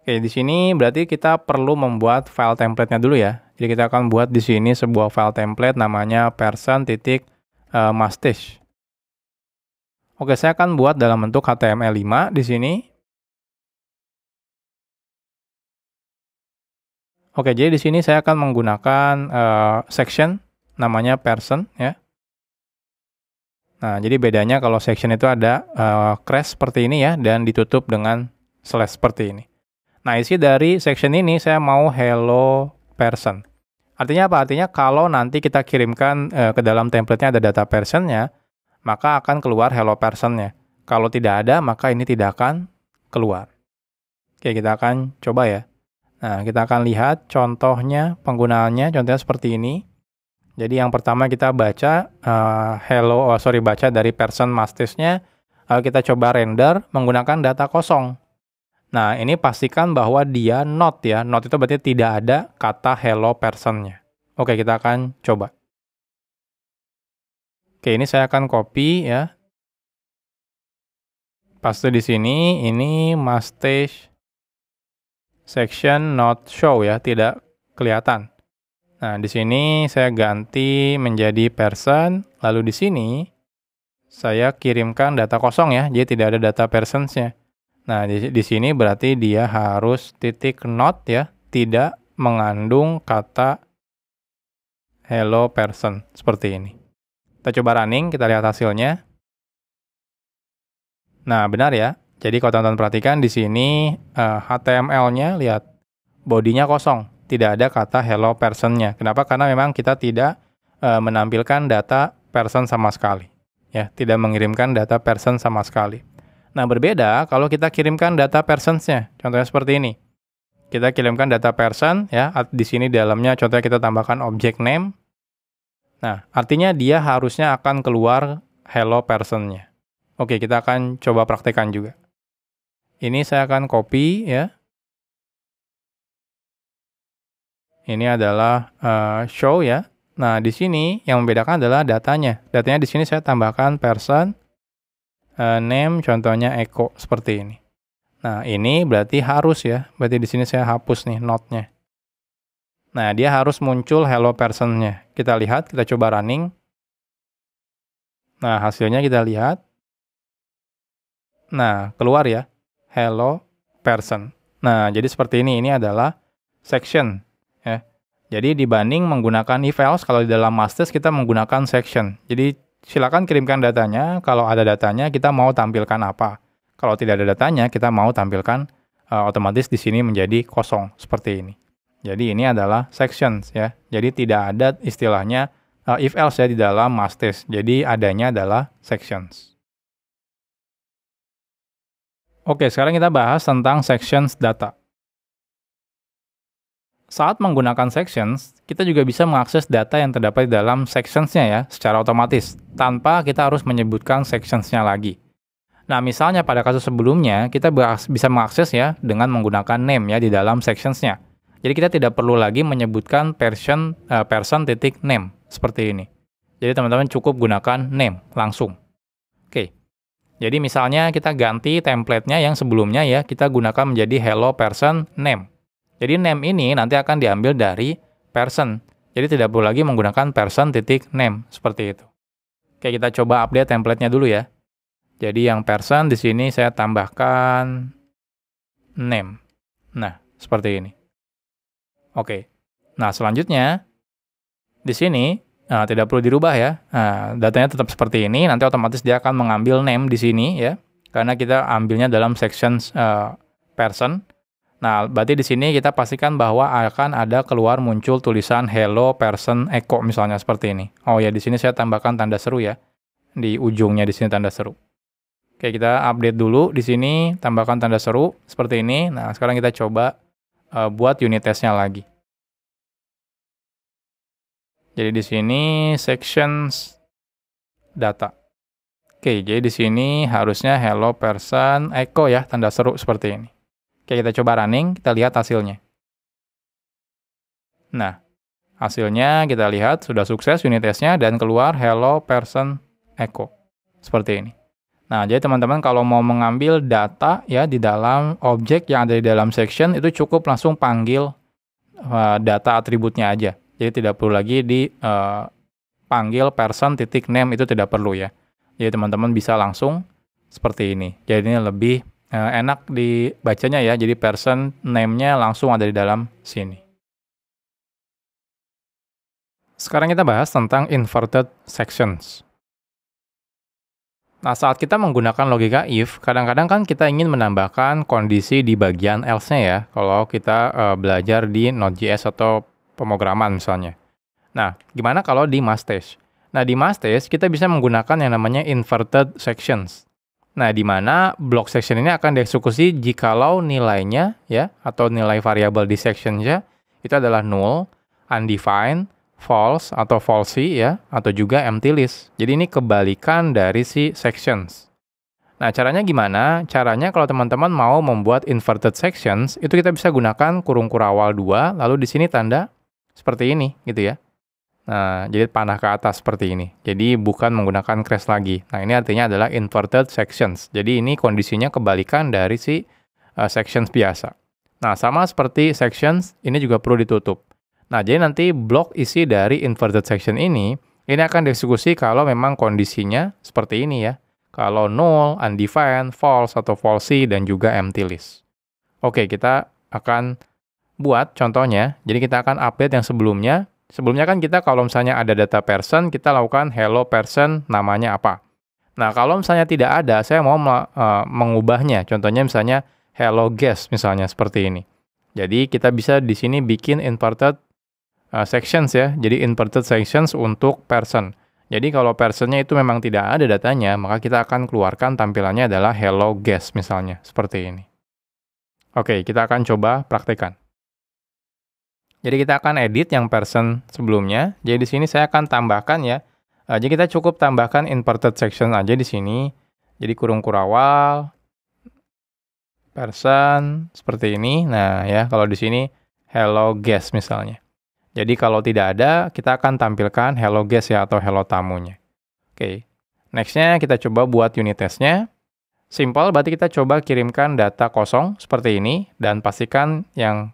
Oke, di sini berarti kita perlu membuat file template-nya dulu ya. Jadi kita akan buat di sini sebuah file template namanya person.mustache. Oke, saya akan buat dalam bentuk HTML5 di sini. Oke, jadi di sini saya akan menggunakan section namanya person ya. Nah, jadi bedanya kalau section itu ada crash seperti ini ya dan ditutup dengan slash seperti ini. Nah, isi dari section ini saya mau hello person. Artinya apa? Artinya kalau nanti kita kirimkan ke dalam template-nya ada data person-nya, maka akan keluar hello person-nya. Kalau tidak ada, maka ini tidak akan keluar. Oke, kita akan coba ya. Nah, kita akan lihat contohnya, penggunaannya, contohnya seperti ini. Jadi yang pertama kita baca baca dari person mustache-nya, lalu kita coba render menggunakan data kosong. Nah, ini pastikan bahwa dia not ya. Not itu berarti tidak ada kata hello person-nya. Oke, kita akan coba. Oke, ini saya akan copy ya. Paste di sini, ini mustache section not show ya, tidak kelihatan. Nah, di sini saya ganti menjadi person, lalu di sini saya kirimkan data kosong ya, jadi tidak ada data persons-nya. Nah, di sini berarti dia harus titik not ya, tidak mengandung kata hello person, seperti ini. Kita coba running, kita lihat hasilnya. Nah, benar ya. Jadi kalau teman-teman perhatikan di sini HTML-nya lihat bodinya kosong, tidak ada kata hello person-nya. Kenapa? Karena memang kita tidak menampilkan data person sama sekali. Ya, tidak mengirimkan data person sama sekali. Nah, berbeda kalau kita kirimkan data persons-nya. Contohnya seperti ini. Kita kirimkan data person, ya. Di sini di dalamnya contohnya kita tambahkan objek name. Nah, artinya dia harusnya akan keluar hello person-nya. Oke, kita akan coba praktekkan juga. Ini saya akan copy, ya. Ini adalah show, ya. Nah, di sini yang membedakan adalah datanya. Datanya di sini saya tambahkan person, name, contohnya Eko, seperti ini. Nah, ini berarti harus ya. Berarti di sini saya hapus nih not-nya. Nah, dia harus muncul hello person-nya. Kita lihat, kita coba running. Nah, hasilnya kita lihat. Nah, keluar ya. Hello person. Nah, jadi seperti ini. Ini adalah section. Ya. Jadi dibanding menggunakan if else, kalau di dalam masters kita menggunakan section. Jadi silakan kirimkan datanya. Kalau ada datanya, kita mau tampilkan apa. Kalau tidak ada datanya, kita mau tampilkan otomatis di sini menjadi kosong seperti ini. Jadi ini adalah sections ya. Jadi tidak ada istilahnya if else ya di dalam masters. Jadi adanya adalah sections. Oke, sekarang kita bahas tentang sections data. Saat menggunakan sections, kita juga bisa mengakses data yang terdapat di dalam sections-nya ya, secara otomatis, tanpa kita harus menyebutkan sections-nya lagi. Nah, misalnya pada kasus sebelumnya, kita bisa mengakses ya dengan menggunakan name ya di dalam sections-nya. Jadi kita tidak perlu lagi menyebutkan person.name seperti ini. Jadi teman-teman cukup gunakan name langsung. Oke. Jadi misalnya kita ganti template-nya yang sebelumnya ya, kita gunakan menjadi hello person name. Jadi name ini nanti akan diambil dari person. Jadi tidak perlu lagi menggunakan person.name seperti itu. Oke, kita coba update template-nya dulu ya. Jadi yang person di sini saya tambahkan name. Nah, seperti ini. Oke. Nah, selanjutnya di sini tidak perlu dirubah ya. Nah, datanya tetap seperti ini. Nanti otomatis dia akan mengambil name di sini ya. Karena kita ambilnya dalam sections person. Nah, berarti di sini kita pastikan bahwa akan ada keluar muncul tulisan hello person Eko misalnya seperti ini. Oh ya, di sini saya tambahkan tanda seru ya. Di ujungnya di sini tanda seru. Oke, kita update dulu di sini, tambahkan tanda seru seperti ini. Nah, sekarang kita coba buat unit testnya lagi. Jadi di sini sections data. Oke, jadi di sini harusnya hello person Eko ya, tanda seru seperti ini. Oke, kita coba running, kita lihat hasilnya. Nah, hasilnya kita lihat sudah sukses unit testnya dan keluar hello person Eko. Seperti ini. Nah, jadi teman-teman kalau mau mengambil data ya di dalam objek yang ada di dalam section itu cukup langsung panggil data atributnya aja. Jadi tidak perlu lagi dipanggil person.name, itu tidak perlu ya. Jadi teman-teman bisa langsung seperti ini. Jadi ini lebih enak dibacanya ya. Jadi person name-nya langsung ada di dalam sini. Sekarang kita bahas tentang inverted sections. Nah, saat kita menggunakan logika if, kadang-kadang kan kita ingin menambahkan kondisi di bagian else-nya ya, kalau kita belajar di Node.js atau pemrograman misalnya. Nah, gimana kalau di Mustache? Nah, di Mustache kita bisa menggunakan yang namanya inverted sections. Nah, di mana block section ini akan dieksekusi jikalau nilainya ya, atau nilai variabel di sectionnya itu adalah null, undefined, false atau falsy ya, atau juga empty list. Jadi ini kebalikan dari si sections. Nah, caranya gimana? Caranya kalau teman-teman mau membuat inverted sections, itu kita bisa gunakan kurung kurawal 2, lalu di sini tanda seperti ini gitu ya. Nah, jadi panah ke atas seperti ini. Jadi bukan menggunakan crash lagi. Nah, ini artinya adalah inverted sections. Jadi ini kondisinya kebalikan dari si sections biasa. Nah, sama seperti sections, ini juga perlu ditutup. Nah, jadi nanti blok isi dari inverted section ini akan dieksekusi kalau memang kondisinya seperti ini ya. Kalau null, undefined, false atau falsy, dan juga empty list. Oke, kita akan buat contohnya. Jadi kita akan update yang sebelumnya. Sebelumnya kan kita kalau misalnya ada data person, kita lakukan hello person namanya apa. Nah, kalau misalnya tidak ada, saya mau mengubahnya. Contohnya misalnya hello guest misalnya seperti ini. Jadi kita bisa di sini bikin inverted sections ya, jadi inverted sections untuk person. Jadi kalau personnya itu memang tidak ada datanya, maka kita akan keluarkan tampilannya adalah hello guest misalnya, seperti ini. Oke, kita akan coba praktekkan. Jadi kita akan edit yang person sebelumnya. Jadi di sini saya akan tambahkan ya. Jadi kita cukup tambahkan inverted section aja di sini. Jadi kurung kurawal, person, seperti ini. Nah ya, kalau di sini hello guest misalnya. Jadi kalau tidak ada, kita akan tampilkan hello guest ya, atau hello tamunya. Oke, nextnya kita coba buat unit testnya. Simple, berarti kita coba kirimkan data kosong seperti ini, dan pastikan yang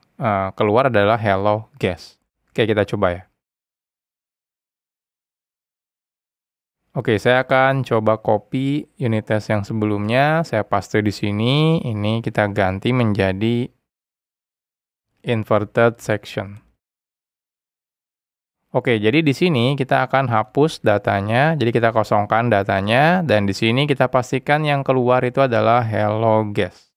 keluar adalah hello guest. Oke, kita coba ya. Oke, saya akan coba copy unit test yang sebelumnya, saya paste di sini, ini kita ganti menjadi inverted section. Oke, jadi di sini kita akan hapus datanya, jadi kita kosongkan datanya, dan di sini kita pastikan yang keluar itu adalah hello guest.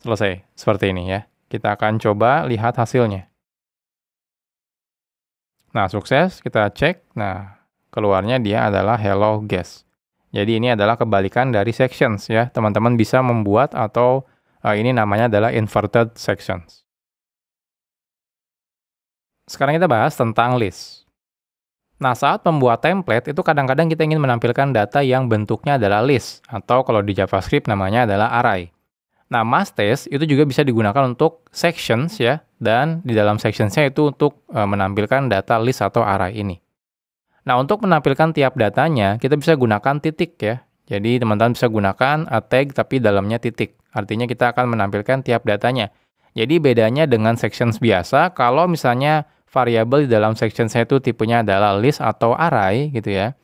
Selesai, seperti ini ya. Kita akan coba lihat hasilnya. Nah, sukses, kita cek. Nah, keluarnya dia adalah hello guest. Jadi ini adalah kebalikan dari sections ya. Teman-teman bisa membuat atau ini namanya adalah inverted sections. Sekarang kita bahas tentang list. Nah, saat membuat template itu kadang-kadang kita ingin menampilkan data yang bentuknya adalah list, atau kalau di JavaScript namanya adalah array. Nah, MassTest itu juga bisa digunakan untuk sections ya, dan di dalam sectionsnya itu untuk menampilkan data list atau array ini. Nah, untuk menampilkan tiap datanya, kita bisa gunakan titik ya. Jadi, teman-teman bisa gunakan tag tapi dalamnya titik. Artinya kita akan menampilkan tiap datanya. Jadi, bedanya dengan sections biasa, kalau misalnya variabel di dalam section saya itu tipenya adalah list atau array gitu ya.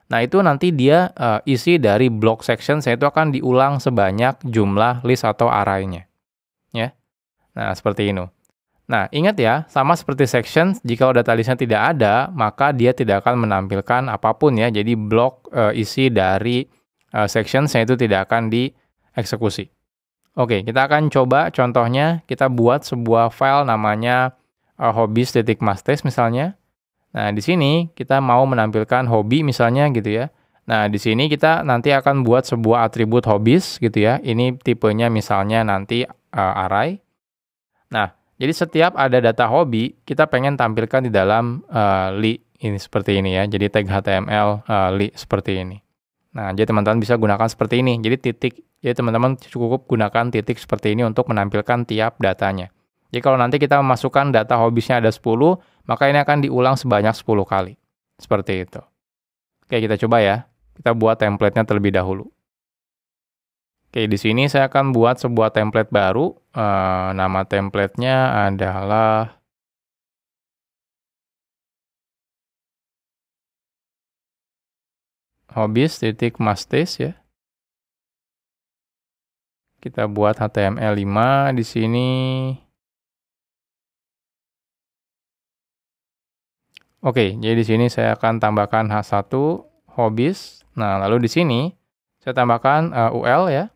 Nah, itu nanti dia isi dari block section saya itu akan diulang sebanyak jumlah list atau array-nya. Ya. Nah, seperti ini. Nah, ingat ya, sama seperti section, jika data listnya tidak ada, maka dia tidak akan menampilkan apapun ya. Jadi blok isi dari section saya itu tidak akan dieksekusi. Oke, kita akan coba contohnya, kita buat sebuah file namanya hobbies.masttest misalnya. Nah, di sini kita mau menampilkan hobi misalnya gitu ya. Nah, di sini kita nanti akan buat sebuah atribut hobbies gitu ya. Ini tipenya misalnya nanti array. Nah, jadi setiap ada data hobi, kita pengen tampilkan di dalam li ini seperti ini ya. Jadi tag HTML li seperti ini. Nah, jadi teman-teman bisa gunakan seperti ini. Jadi jadi teman-teman cukup gunakan titik seperti ini untuk menampilkan tiap datanya. Jadi kalau nanti kita memasukkan data hobbiesnya ada 10, maka ini akan diulang sebanyak 10 kali. Seperti itu. Oke, kita coba ya. Kita buat template-nya terlebih dahulu. Oke, di sini saya akan buat sebuah template baru. Nama template-nya adalah hobbies.masttest ya. Kita buat HTML5 di sini. Oke, jadi di sini saya akan tambahkan H1 hobbies. Nah, lalu di sini saya tambahkan UL ya.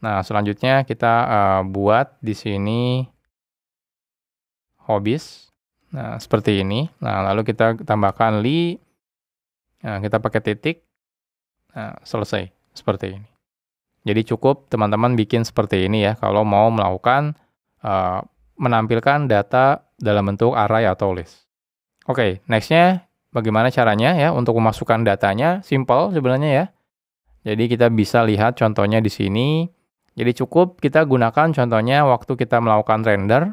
Nah, selanjutnya kita buat di sini hobbies. Nah, seperti ini. Nah, lalu kita tambahkan li. Nah, kita pakai titik. Nah, selesai. Seperti ini. Jadi cukup teman-teman bikin seperti ini ya, kalau mau melakukan menampilkan data dalam bentuk array atau list. Oke, nextnya bagaimana caranya ya untuk memasukkan datanya? Simple sebenarnya ya. Jadi kita bisa lihat contohnya di sini. Jadi cukup kita gunakan contohnya waktu kita melakukan render.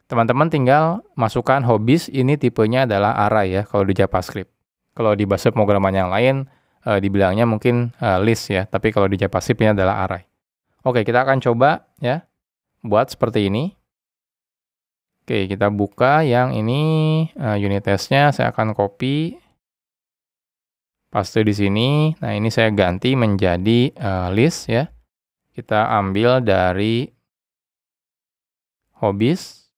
Teman-teman tinggal masukkan hobbies, ini tipenya adalah array ya kalau di JavaScript. Kalau di bahasa pemrograman yang lain dibilangnya mungkin list ya, tapi kalau di JavaScript ini adalah array. Oke, kita akan coba ya buat seperti ini. Oke, kita buka yang ini unit testnya, saya akan copy, paste di sini. Nah, ini saya ganti menjadi list ya. Kita ambil dari hobbies.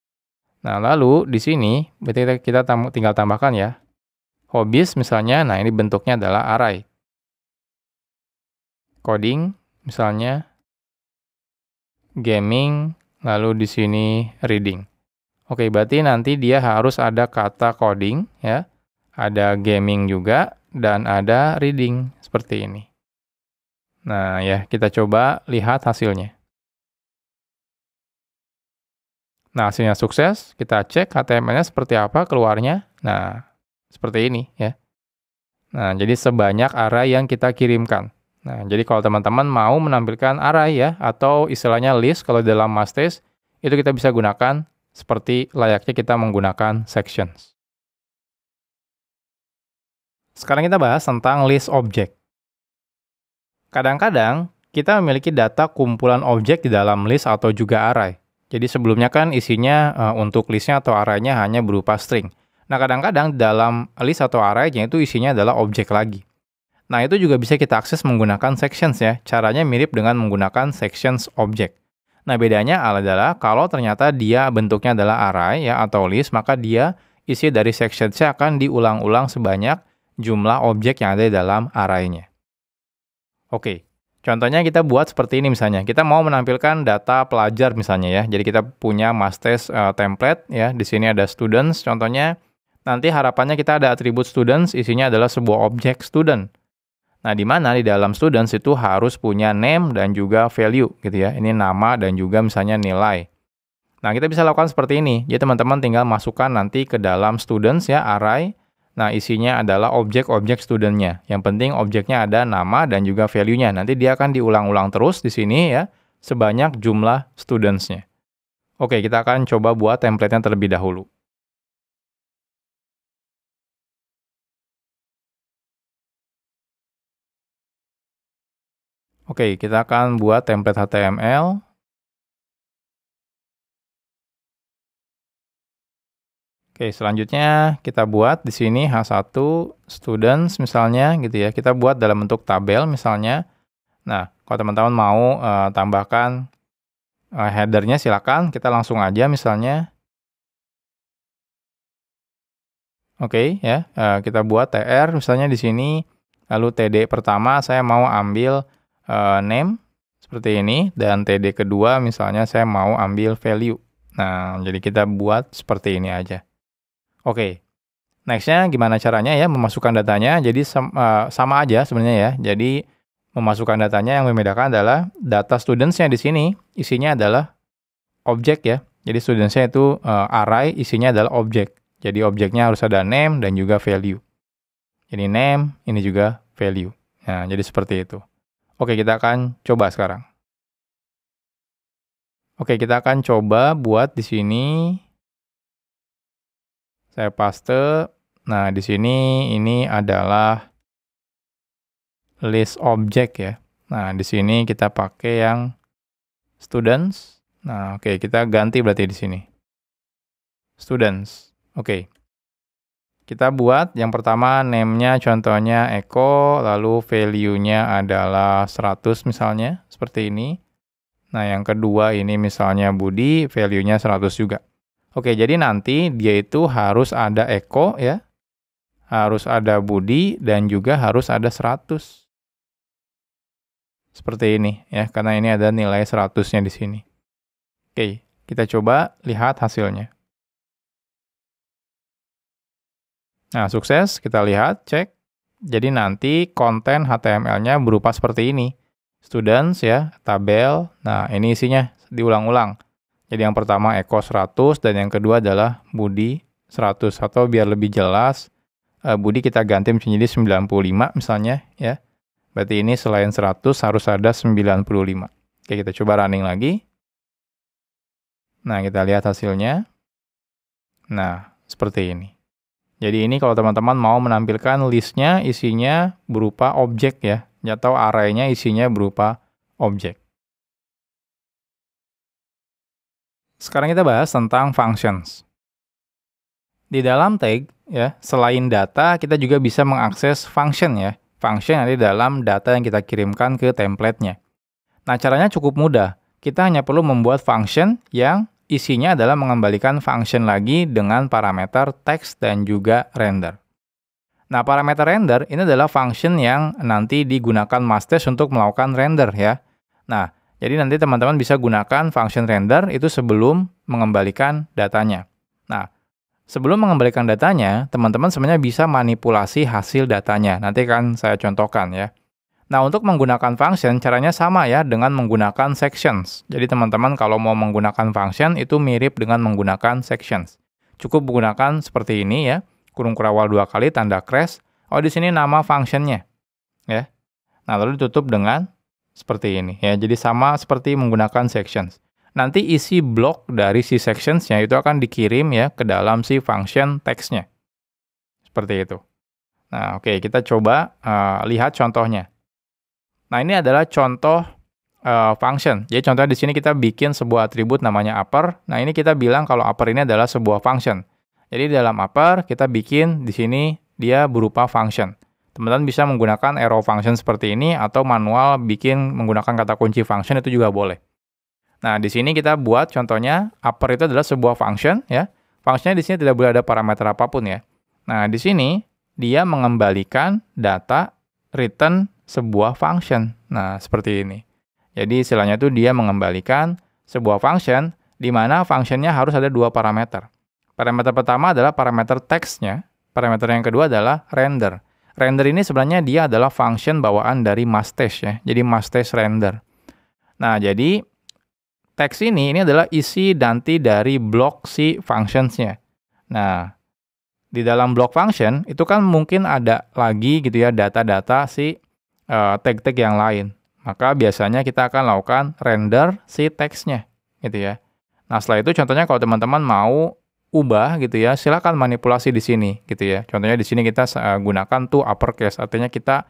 Nah, lalu di sini berarti kita tinggal tambahkan ya. Hobbies misalnya, nah ini bentuknya adalah array. Coding misalnya, gaming, lalu di sini reading. Oke, berarti nanti dia harus ada kata coding ya, ada gaming juga, dan ada reading seperti ini. Nah ya, kita coba lihat hasilnya. Nah, hasilnya sukses, kita cek HTML-nya seperti apa keluarnya. Nah, seperti ini ya. Nah, jadi sebanyak array yang kita kirimkan. Nah, jadi kalau teman-teman mau menampilkan array ya, atau istilahnya list kalau dalam Mastes, itu kita bisa gunakan seperti layaknya kita menggunakan sections. Sekarang kita bahas tentang list object. Kadang-kadang kita memiliki data kumpulan objek di dalam list atau juga array. Jadi sebelumnya kan isinya untuk listnya atau array-nya hanya berupa string. Nah, kadang-kadang dalam list atau array-nya itu isinya adalah objek lagi. Nah, itu juga bisa kita akses menggunakan sections ya. Caranya mirip dengan menggunakan sections object. Nah, bedanya adalah kalau ternyata dia bentuknya adalah array ya atau list, maka dia isi dari sections-nya akan diulang-ulang sebanyak jumlah objek yang ada di dalam array-nya. Oke. Contohnya kita buat seperti ini misalnya. Kita mau menampilkan data pelajar misalnya ya. Jadi kita punya Mastes template ya. Di sini ada students contohnya. Nanti harapannya kita ada atribut students, isinya adalah sebuah objek student. Nah, di mana di dalam students itu harus punya name dan juga value gitu ya. Ini nama dan juga misalnya nilai. Nah, kita bisa lakukan seperti ini. Jadi teman-teman tinggal masukkan nanti ke dalam students ya, array. Nah, isinya adalah objek-objek studentnya. Yang penting objeknya ada nama dan juga value-nya. Nanti dia akan diulang-ulang terus di sini ya, sebanyak jumlah students-nya. Oke, kita akan coba buat template-nya terlebih dahulu. Oke, kita akan buat template HTML. Oke, selanjutnya kita buat di sini H1 students misalnya gitu ya. Kita buat dalam bentuk tabel misalnya. Nah, kalau teman-teman mau tambahkan header-nya silakan, kita langsung aja misalnya. Oke ya, kita buat TR misalnya di sini. Lalu TD pertama saya mau ambil name seperti ini dan TD kedua misalnya saya mau ambil value. Nah, jadi kita buat seperti ini aja. Oke, next-nya gimana caranya ya memasukkan datanya. Jadi sama aja sebenarnya ya. Jadi memasukkan datanya yang membedakan adalah data students-nya di sini isinya adalah objek ya. Jadi students-nya itu array, isinya adalah objek. Jadi objeknya harus ada name dan juga value. Ini name, ini juga value. Nah, jadi seperti itu. Oke, kita akan coba sekarang. Oke, kita akan coba buat di sini. Saya paste. Nah, di sini ini adalah list object ya. Nah, di sini kita pakai yang students. Nah, oke, kita ganti berarti di sini. Students. Oke. Kita buat yang pertama name-nya contohnya Eko, lalu value-nya adalah 100 misalnya, seperti ini. Nah, yang kedua ini misalnya Budi, value-nya 100 juga. Oke, jadi nanti dia itu harus ada Eko ya, harus ada Budi, dan juga harus ada 100. Seperti ini ya, karena ini ada nilai 100-nya di sini. Oke, kita coba lihat hasilnya. Nah, sukses, kita lihat, cek. Jadi nanti konten HTML-nya berupa seperti ini. Students ya, tabel, nah ini isinya diulang-ulang. Jadi yang pertama Eko 100 dan yang kedua adalah Budi 100. Atau biar lebih jelas, Budi kita ganti menjadi 95 misalnya ya. Berarti ini selain 100 harus ada 95. Oke, kita coba running lagi. Nah, kita lihat hasilnya. Nah, seperti ini. Jadi ini kalau teman-teman mau menampilkan listnya isinya berupa objek ya. Atau array-nya isinya berupa objek. Sekarang kita bahas tentang functions. Di dalam tag, ya, selain data, kita juga bisa mengakses function ya. Function yang ada di dalam data yang kita kirimkan ke template-nya. Nah, caranya cukup mudah. Kita hanya perlu membuat function yang isinya adalah mengembalikan function lagi dengan parameter text dan juga render. Nah, parameter render ini adalah function yang nanti digunakan Mastes untuk melakukan render ya. Nah, jadi nanti teman-teman bisa gunakan function render itu sebelum mengembalikan datanya. Nah, sebelum mengembalikan datanya, teman-teman sebenarnya bisa manipulasi hasil datanya. Nanti kan saya contohkan ya. Nah, untuk menggunakan function, caranya sama ya dengan menggunakan sections. Jadi teman-teman kalau mau menggunakan function, itu mirip dengan menggunakan sections. Cukup menggunakan seperti ini ya, kurung kurawal 2 kali, tanda crash. Oh, di sini nama functionnya ya. Nah, lalu ditutup dengan seperti ini ya. Jadi sama seperti menggunakan sections. Nanti isi blok dari si sections-nya itu akan dikirim ya ke dalam si function text-nya. Seperti itu. Nah, oke, kita coba lihat contohnya. Nah, ini adalah contoh function. Jadi contohnya di sini kita bikin sebuah atribut namanya upper. Nah, ini kita bilang kalau upper ini adalah sebuah function. Jadi di dalam upper kita bikin di sini dia berupa function. Teman-teman bisa menggunakan arrow function seperti ini atau manual bikin menggunakan kata kunci function itu juga boleh. Nah, di sini kita buat contohnya upper itu adalah sebuah function ya. Fungsinya di sini tidak boleh ada parameter apapun ya. Nah, di sini dia mengembalikan data return sebuah function. Nah, seperti ini. Jadi istilahnya itu dia mengembalikan sebuah function di mana functionnya harus ada 2 parameter. Parameter pertama adalah parameter text-nya. Parameter yang kedua adalah render. Render ini sebenarnya dia adalah function bawaan dari mustache ya. Jadi mustache render. Nah, jadi teks ini adalah isi nanti dari blok si functions-nya. Nah, di dalam blok function itu kan mungkin ada lagi gitu ya data-data si tag-tag yang lain. Maka biasanya kita akan lakukan render si teksnya gitu ya. Nah, setelah itu contohnya kalau teman-teman mau ubah gitu ya, silakan manipulasi di sini gitu ya. Contohnya di sini kita gunakan to uppercase, artinya kita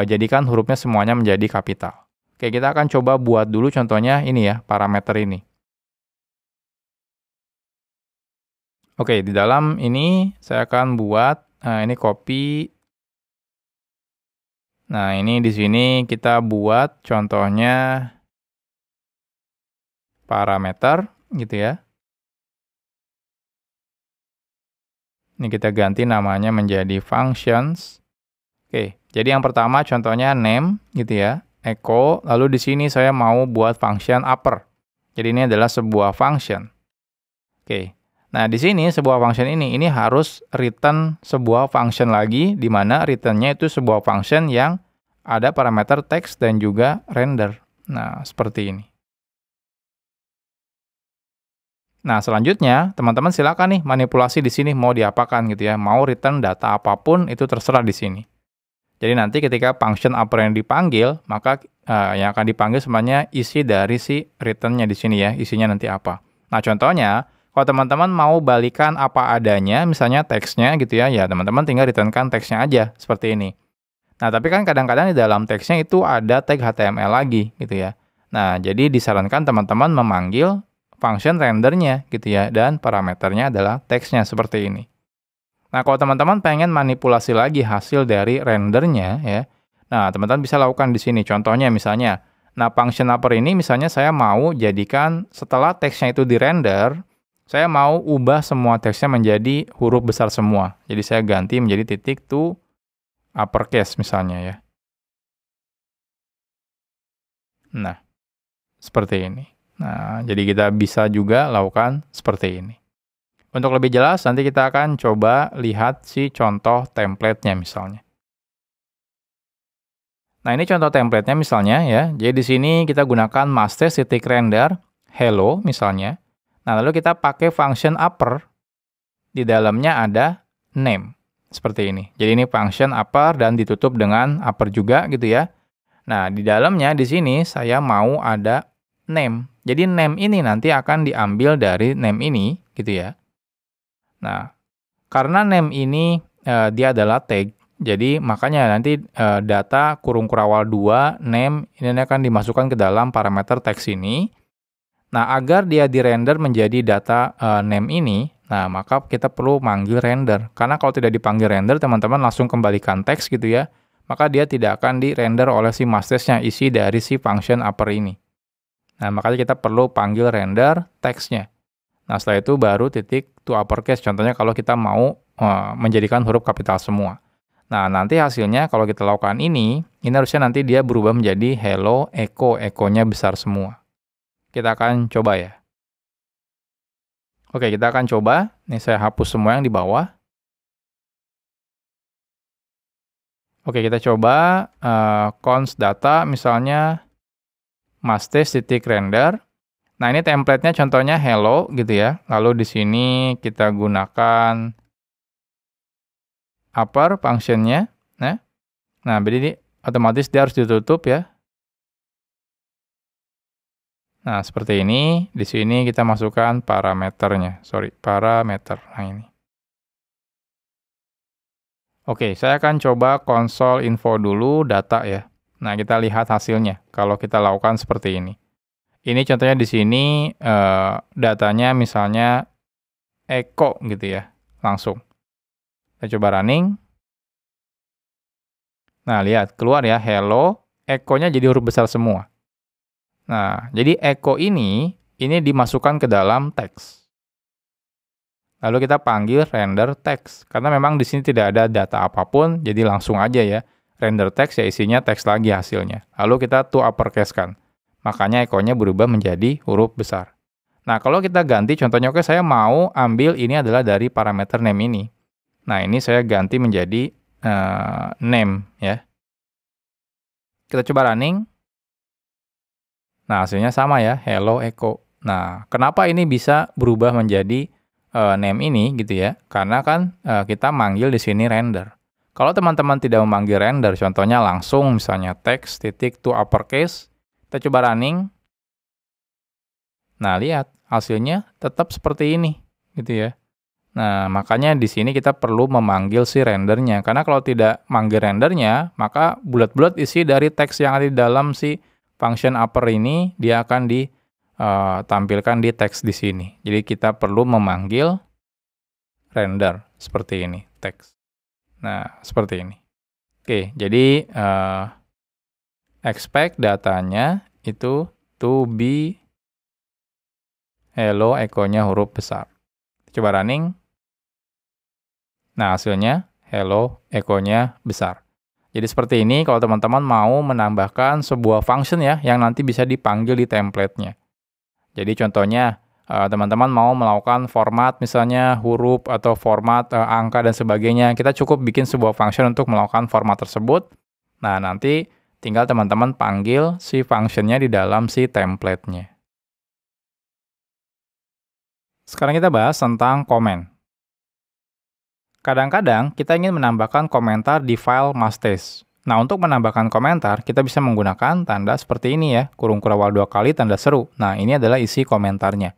jadikan hurufnya semuanya menjadi kapital. Oke, kita akan coba buat dulu contohnya ini ya, parameter ini. Oke, di dalam ini saya akan buat, ini copy. Nah, ini di sini kita buat contohnya parameter gitu ya. Ini kita ganti namanya menjadi functions. Oke, jadi yang pertama contohnya name gitu ya, echo, lalu di sini saya mau buat function upper. Jadi ini adalah sebuah function. Oke. Nah, di sini sebuah function ini harus return sebuah function lagi di mana return-nya itu sebuah function yang ada parameter text dan juga render. Nah, seperti ini. Nah, selanjutnya, teman-teman silakan nih manipulasi di sini mau diapakan gitu ya. Mau return data apapun itu terserah di sini. Jadi nanti ketika function upper yang dipanggil, maka yang akan dipanggil sebenarnya isi dari si return-nya di sini ya. Isinya nanti apa. Nah, contohnya, kalau teman-teman mau balikan apa adanya, misalnya teksnya gitu ya, ya teman-teman tinggal returnkan teksnya aja, seperti ini. Nah, tapi kan kadang-kadang di dalam teksnya itu ada tag HTML lagi gitu ya. Nah, jadi disarankan teman-teman memanggil function rendernya gitu ya, dan parameternya adalah teksnya seperti ini. Nah, kalau teman-teman pengen manipulasi lagi hasil dari rendernya ya, nah teman-teman bisa lakukan di sini. Contohnya misalnya, nah function upper ini misalnya saya mau jadikan setelah teksnya itu dirender, saya mau ubah semua teksnya menjadi huruf besar semua. Jadi saya ganti menjadi titik to uppercase misalnya ya. Nah, seperti ini. Nah, jadi kita bisa juga lakukan seperti ini. Untuk lebih jelas, nanti kita akan coba lihat si contoh template-nya misalnya. Nah, ini contoh template-nya misalnya ya. Jadi di sini kita gunakan mustache.render hello misalnya. Nah, lalu kita pakai function upper. Di dalamnya ada name. Seperti ini. Jadi ini function upper dan ditutup dengan upper juga gitu ya. Nah, di dalamnya di sini saya mau ada name. Jadi name ini nanti akan diambil dari name ini gitu ya. Nah, karena name ini dia adalah tag, jadi makanya nanti data kurung kurawal 2 name ini akan dimasukkan ke dalam parameter teks ini. Nah, agar dia dirender menjadi data name ini, nah maka kita perlu manggil render. Karena kalau tidak dipanggil render, teman-teman langsung kembalikan teks gitu ya, maka dia tidak akan dirender oleh si mustache-nya, isi dari si function upper ini. Nah, makanya kita perlu panggil render teksnya. Nah, setelah itu baru titik to uppercase. Contohnya kalau kita mau menjadikan huruf kapital semua. Nah, nanti hasilnya kalau kita lakukan ini harusnya nanti dia berubah menjadi hello echo. Echo-nya besar semua. Kita akan coba ya. Oke, kita akan coba. Nih saya hapus semua yang di bawah. Oke, kita coba const data misalnya mastes.render. Nah, ini template-nya contohnya hello gitu ya. Lalu di sini kita gunakan upper function-nya. Nah, jadi otomatis dia harus ditutup ya. Nah, seperti ini. Di sini kita masukkan parameternya. Parameter. Nah, ini. Oke, saya akan coba konsol info dulu data ya. Nah, kita lihat hasilnya kalau kita lakukan seperti ini. Ini contohnya di sini datanya misalnya echo gitu ya, langsung. Kita coba running. Nah, lihat keluar ya hello, echo-nya jadi huruf besar semua. Nah, jadi echo ini dimasukkan ke dalam teks. Lalu kita panggil render text karena memang di sini tidak ada data apapun, jadi langsung aja ya. Render text ya isinya teks lagi hasilnya. Lalu kita to uppercase-kan. Makanya echo-nya berubah menjadi huruf besar. Nah, kalau kita ganti contohnya oke saya mau ambil ini adalah dari parameter name ini. Nah, ini saya ganti menjadi name ya. Kita coba running. Nah, hasilnya sama ya, hello echo. Nah, kenapa ini bisa berubah menjadi name ini gitu ya? Karena kan kita manggil di sini render. Kalau teman-teman tidak memanggil render, contohnya langsung misalnya text titik to uppercase, kita coba running. Nah, lihat hasilnya tetap seperti ini gitu ya. Nah, makanya di sini kita perlu memanggil si rendernya. Karena kalau tidak manggil rendernya, maka bulat-bulat isi dari teks yang ada di dalam si function upper ini, dia akan ditampilkan di teks di sini. Jadi kita perlu memanggil render, seperti ini, teks. Nah, seperti ini. Oke, jadi expect datanya itu to be hello, echo-nya huruf besar. Coba running. Nah, hasilnya hello, echo-nya besar. Jadi seperti ini kalau teman-teman mau menambahkan sebuah function ya, yang nanti bisa dipanggil di template-nya. Jadi contohnya, teman-teman mau melakukan format misalnya huruf atau format angka dan sebagainya. Kita cukup bikin sebuah function untuk melakukan format tersebut. Nah, nanti tinggal teman-teman panggil si function-nya di dalam si template-nya. Sekarang kita bahas tentang komen. Kadang-kadang kita ingin menambahkan komentar di file mastes. Nah, untuk menambahkan komentar, kita bisa menggunakan tanda seperti ini ya, kurung kurawal 2 kali, tanda seru. Nah, ini adalah isi komentarnya.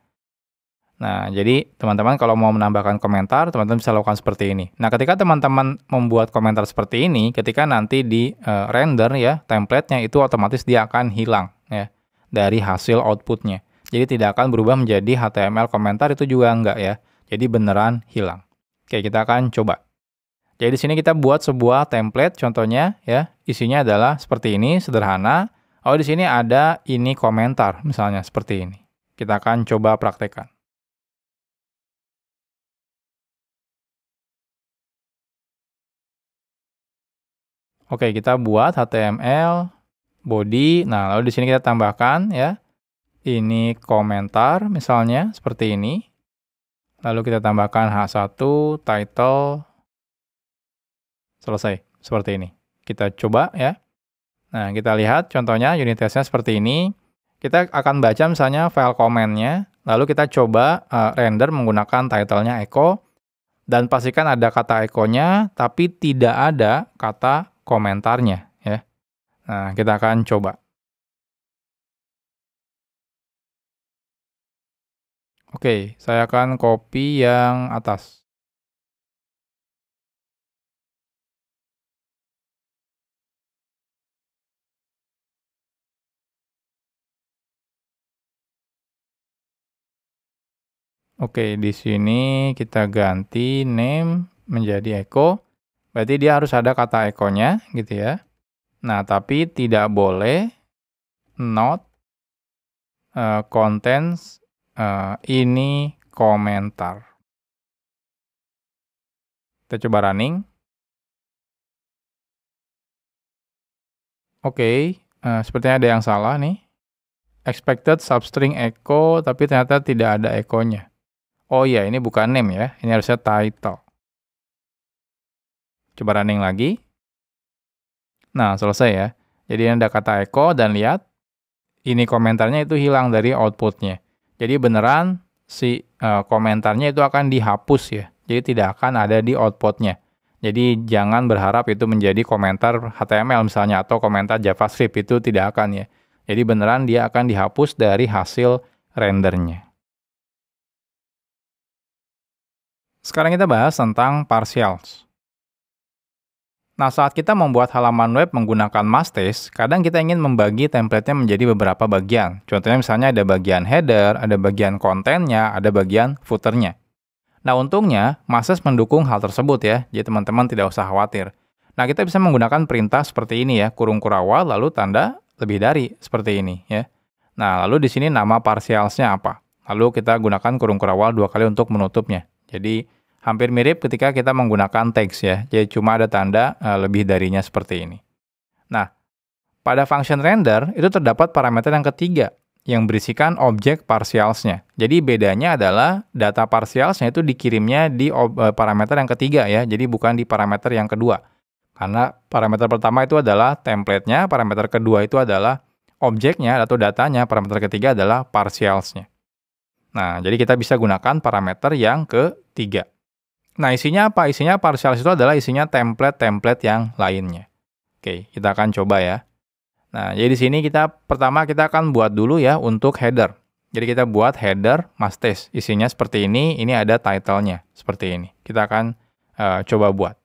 Nah, jadi teman-teman kalau mau menambahkan komentar, teman-teman bisa lakukan seperti ini. Nah, ketika teman-teman membuat komentar seperti ini, ketika nanti di render ya, template-nya itu otomatis dia akan hilang ya, dari hasil output-nya. Jadi tidak akan berubah menjadi HTML komentar itu juga enggak ya. Jadi beneran hilang. Oke, kita akan coba. Jadi di sini kita buat sebuah template contohnya ya, isinya adalah seperti ini, sederhana. Oh, di sini ada ini komentar misalnya seperti ini. Kita akan coba praktekkan. Oke, kita buat HTML body. Nah, lalu di sini kita tambahkan ya. Ini komentar misalnya seperti ini. Lalu kita tambahkan H1 title. Selesai, seperti ini. Kita coba ya. Nah, kita lihat contohnya unit testnya seperti ini. Kita akan baca misalnya file komennya, lalu kita coba render menggunakan title-nya echo, dan pastikan ada kata echo-nya, tapi tidak ada kata komentarnya. Ya. Nah, kita akan coba. Oke, saya akan copy yang atas. Oke, di sini kita ganti name menjadi echo. Berarti dia harus ada kata echo-nya gitu ya. Nah, tapi tidak boleh not contains ini komentar. Kita coba running. Oke, sepertinya ada yang salah nih. Expected substring echo, tapi ternyata tidak ada echo-nya. Oh iya, ini bukan name ya, ini harusnya title. Coba running lagi. Nah, selesai ya. Jadi ini ada kata echo dan lihat, ini komentarnya itu hilang dari outputnya. Jadi beneran si komentarnya itu akan dihapus ya. Jadi tidak akan ada di outputnya. Jadi jangan berharap itu menjadi komentar HTML misalnya atau komentar JavaScript, itu tidak akan ya. Jadi beneran dia akan dihapus dari hasil rendernya. Sekarang kita bahas tentang partials. Nah, saat kita membuat halaman web menggunakan Masthesh, kadang kita ingin membagi template-nya menjadi beberapa bagian. Contohnya misalnya ada bagian header, ada bagian kontennya, ada bagian footer-nya. Nah, untungnya Masthesh mendukung hal tersebut ya, jadi teman-teman tidak usah khawatir. Nah, kita bisa menggunakan perintah seperti ini ya, kurung kurawal lalu tanda lebih dari seperti ini ya. Nah, lalu di sini nama partials-nya apa? Lalu kita gunakan kurung kurawal 2 kali untuk menutupnya. Jadi hampir mirip ketika kita menggunakan teks ya, jadi cuma ada tanda lebih darinya seperti ini. Nah, pada function render itu terdapat parameter yang ketiga yang berisikan objek partials-nya. Jadi bedanya adalah data partials-nya itu dikirimnya di parameter yang ketiga ya, jadi bukan di parameter yang kedua. Karena parameter pertama itu adalah template-nya, parameter kedua itu adalah objeknya atau datanya, parameter ketiga adalah partials-nya. Nah, jadi kita bisa gunakan parameter yang ketiga. Nah, isinya apa? Isinya partials itu adalah isinya template-template yang lainnya. Oke, kita akan coba ya. Nah, jadi di sini pertama kita akan buat dulu ya untuk header. Jadi kita buat header Masthesh. Isinya seperti ini ada title-nya seperti ini. Kita akan coba buat.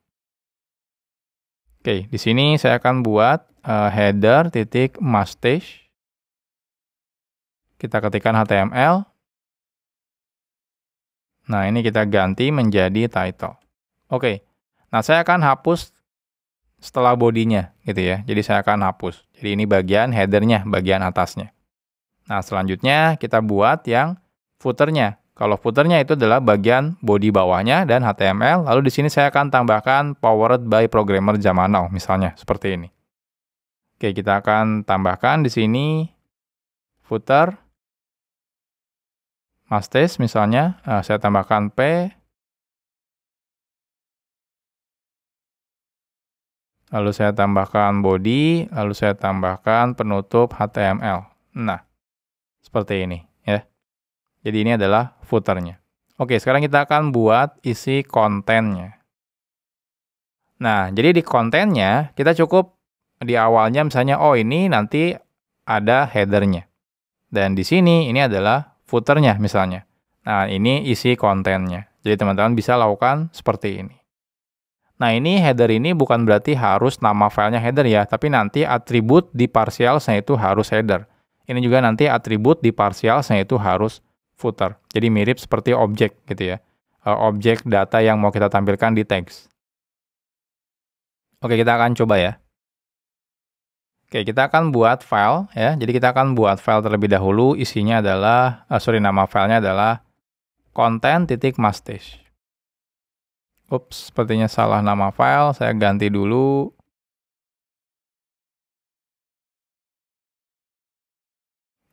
Oke, di sini saya akan buat header titik Masthesh. Kita ketikkan HTML. Nah, ini kita ganti menjadi title. Oke, nah saya akan hapus setelah bodinya, gitu ya. Jadi saya akan hapus. Jadi ini bagian headernya, bagian atasnya. Nah, selanjutnya kita buat yang footernya. Kalau footernya itu adalah bagian body bawahnya dan HTML. Lalu di sini saya akan tambahkan powered by programmer zaman now, misalnya seperti ini. Oke, kita akan tambahkan di sini footer Masthesh misalnya, saya tambahkan P, lalu saya tambahkan body, lalu saya tambahkan penutup HTML. Nah, seperti ini ya. Jadi ini adalah footernya. Oke, sekarang kita akan buat isi kontennya. Nah, jadi di kontennya kita cukup di awalnya misalnya, oh ini nanti ada headernya. Dan di sini ini adalah footernya misalnya. Nah, ini isi kontennya. Jadi teman-teman bisa lakukan seperti ini. Nah, ini header ini bukan berarti harus nama filenya header ya, tapi nanti atribut di partialsnya itu harus header. Ini juga nanti atribut di partialsnya itu harus footer. Jadi mirip seperti objek gitu ya. Objek data yang mau kita tampilkan di teks. Oke, kita akan coba ya. Oke, kita akan buat file ya. Jadi kita akan buat file terlebih dahulu. Isinya adalah, nama filenya adalah content.masthesh. Ups, sepertinya salah nama file. Saya ganti dulu.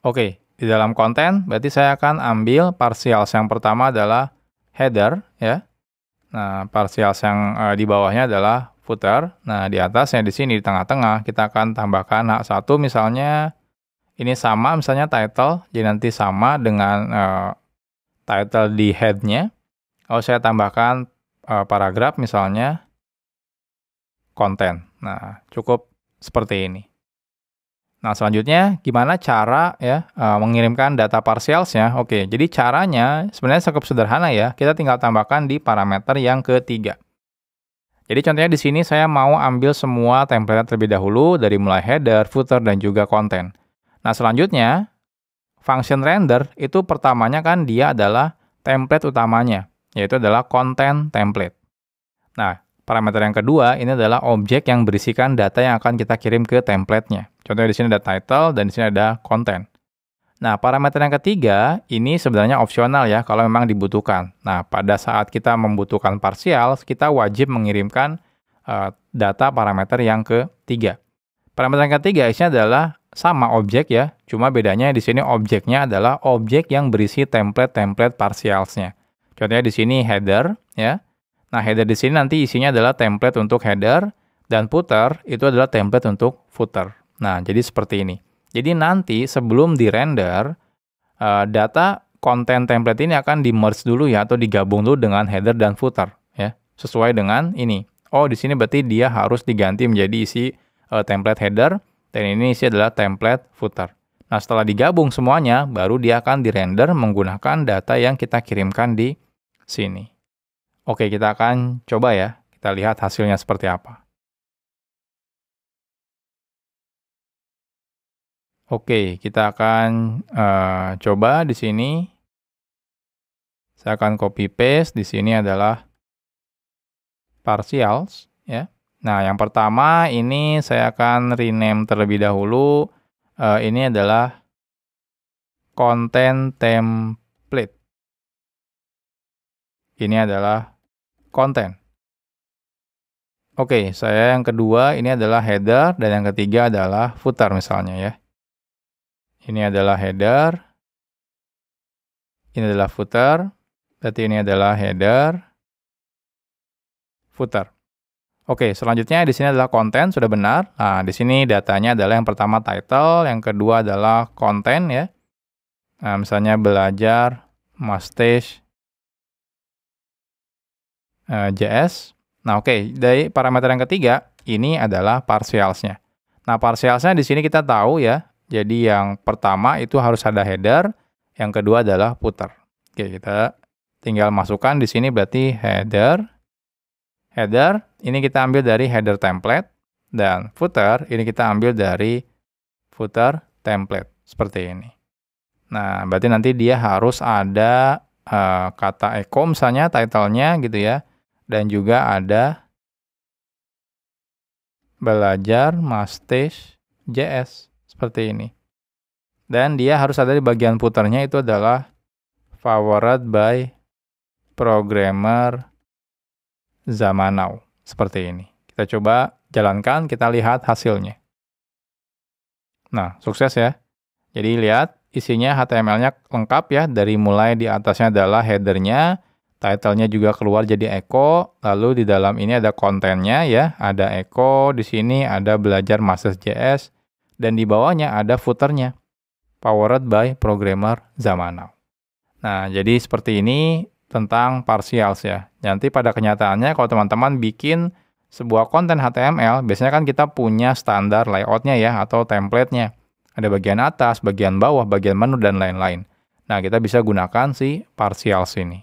Oke, di dalam konten berarti saya akan ambil partials. Yang pertama adalah header ya. Nah, partials yang di bawahnya adalah footer. Nah, di atasnya di sini di tengah-tengah kita akan tambahkan H1 misalnya ini sama misalnya title, jadi nanti sama dengan title di head-nya. Lalu saya tambahkan paragraf misalnya konten. Nah, cukup seperti ini. Nah, selanjutnya gimana cara ya mengirimkan data partials-nya? Oke, jadi caranya sebenarnya cukup sederhana ya. Kita tinggal tambahkan di parameter yang ketiga. Jadi contohnya di sini saya mau ambil semua template terlebih dahulu dari mulai header, footer, dan juga konten. Nah, selanjutnya function render itu pertamanya kan dia adalah template utamanya, yaitu adalah content template. Nah, parameter yang kedua ini adalah objek yang berisikan data yang akan kita kirim ke template-nya. Contohnya di sini ada title dan di sini ada content. Nah, parameter yang ketiga ini sebenarnya opsional ya kalau memang dibutuhkan. Nah, pada saat kita membutuhkan partials, kita wajib mengirimkan data parameter yang ketiga. Parameter yang ketiga isinya adalah sama objek ya, cuma bedanya di sini objeknya adalah objek yang berisi template-template partials-nya. Contohnya di sini header, ya. Nah, header di sini nanti isinya adalah template untuk header, dan footer itu adalah template untuk footer. Nah, jadi seperti ini. Jadi nanti sebelum di-render, data konten template ini akan di-merge dulu ya, atau digabung dulu dengan header dan footer, ya. Sesuai dengan ini. Oh, di sini berarti dia harus diganti menjadi isi template header, dan ini isi adalah template footer. Nah, setelah digabung semuanya, baru dia akan di-render menggunakan data yang kita kirimkan di sini. Oke, kita akan coba ya. Kita lihat hasilnya seperti apa. Oke, kita akan coba di sini. Saya akan copy paste. Di sini adalah partials, ya. Nah, yang pertama ini saya akan rename terlebih dahulu. Ini adalah content template. Ini adalah konten. Oke, saya yang kedua ini adalah header, dan yang ketiga adalah footer misalnya ya. Ini adalah header, ini adalah footer, berarti ini adalah header, footer. Oke, selanjutnya di sini adalah konten, sudah benar. Nah, di sini datanya adalah yang pertama title, yang kedua adalah konten ya. Nah, misalnya belajar Mustache JS. Nah, oke, dari parameter yang ketiga, ini adalah partialsnya. Nah, partialsnya di sini kita tahu ya. Jadi yang pertama itu harus ada header, yang kedua adalah footer. Oke, kita tinggal masukkan di sini berarti header. Header, ini kita ambil dari header template, dan footer, ini kita ambil dari footer template, seperti ini. Nah, berarti nanti dia harus ada kata echo misalnya, title-nya gitu ya, dan juga ada belajar Mustache JS, seperti ini. Dan dia harus ada di bagian footer-nya itu adalah favored by programmer zaman now, seperti ini. Kita coba jalankan, kita lihat hasilnya. Nah, sukses ya. Jadi lihat, isinya HTML-nya lengkap ya, dari mulai di atasnya adalah header-nya, title-nya juga keluar jadi echo, lalu di dalam ini ada kontennya ya, ada echo, di sini ada belajar Mustache.js, dan di bawahnya ada footer-nya, powered by programmer zaman now. Nah, jadi seperti ini tentang partials ya. Nanti pada kenyataannya kalau teman-teman bikin sebuah konten HTML, biasanya kan kita punya standar layout-nya ya, atau template-nya. Ada bagian atas, bagian bawah, bagian menu, dan lain-lain. Nah, kita bisa gunakan si partials ini.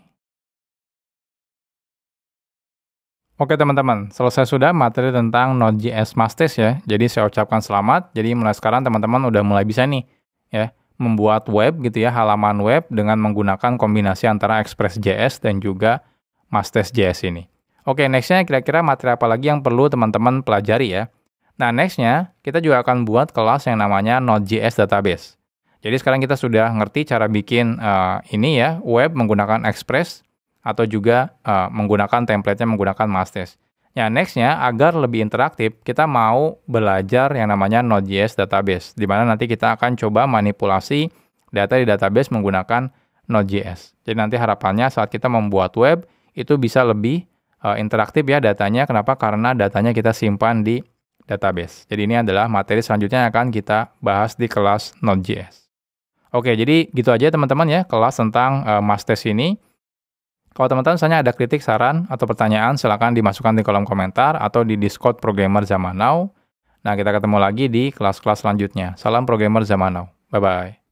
Oke teman-teman, selesai sudah materi tentang Node.js Mustache ya. Jadi saya ucapkan selamat. Jadi mulai sekarang teman-teman udah mulai bisa nih ya, membuat web gitu ya, halaman web dengan menggunakan kombinasi antara Express.js dan juga Mustache.js ini. Oke, nextnya kira-kira materi apa lagi yang perlu teman-teman pelajari ya. Nah, nextnya kita juga akan buat kelas yang namanya Node.js Database. Jadi sekarang kita sudah ngerti cara bikin ini ya, web menggunakan Express atau juga menggunakan template-nya menggunakan Mustache. Ya, nextnya agar lebih interaktif, kita mau belajar yang namanya Node.js Database, di mana nanti kita akan coba manipulasi data di database menggunakan Node.js. Jadi nanti harapannya saat kita membuat web, itu bisa lebih interaktif ya datanya. Kenapa? Karena datanya kita simpan di database. Jadi ini adalah materi selanjutnya yang akan kita bahas di kelas Node.js. Oke, jadi gitu aja teman-teman ya, kelas tentang Mustache ini. Kalau teman-teman misalnya ada kritik, saran, atau pertanyaan, silakan dimasukkan di kolom komentar atau di Discord Programmer Zaman Now. Nah, kita ketemu lagi di kelas-kelas selanjutnya. Salam Programmer Zaman Now. Bye-bye.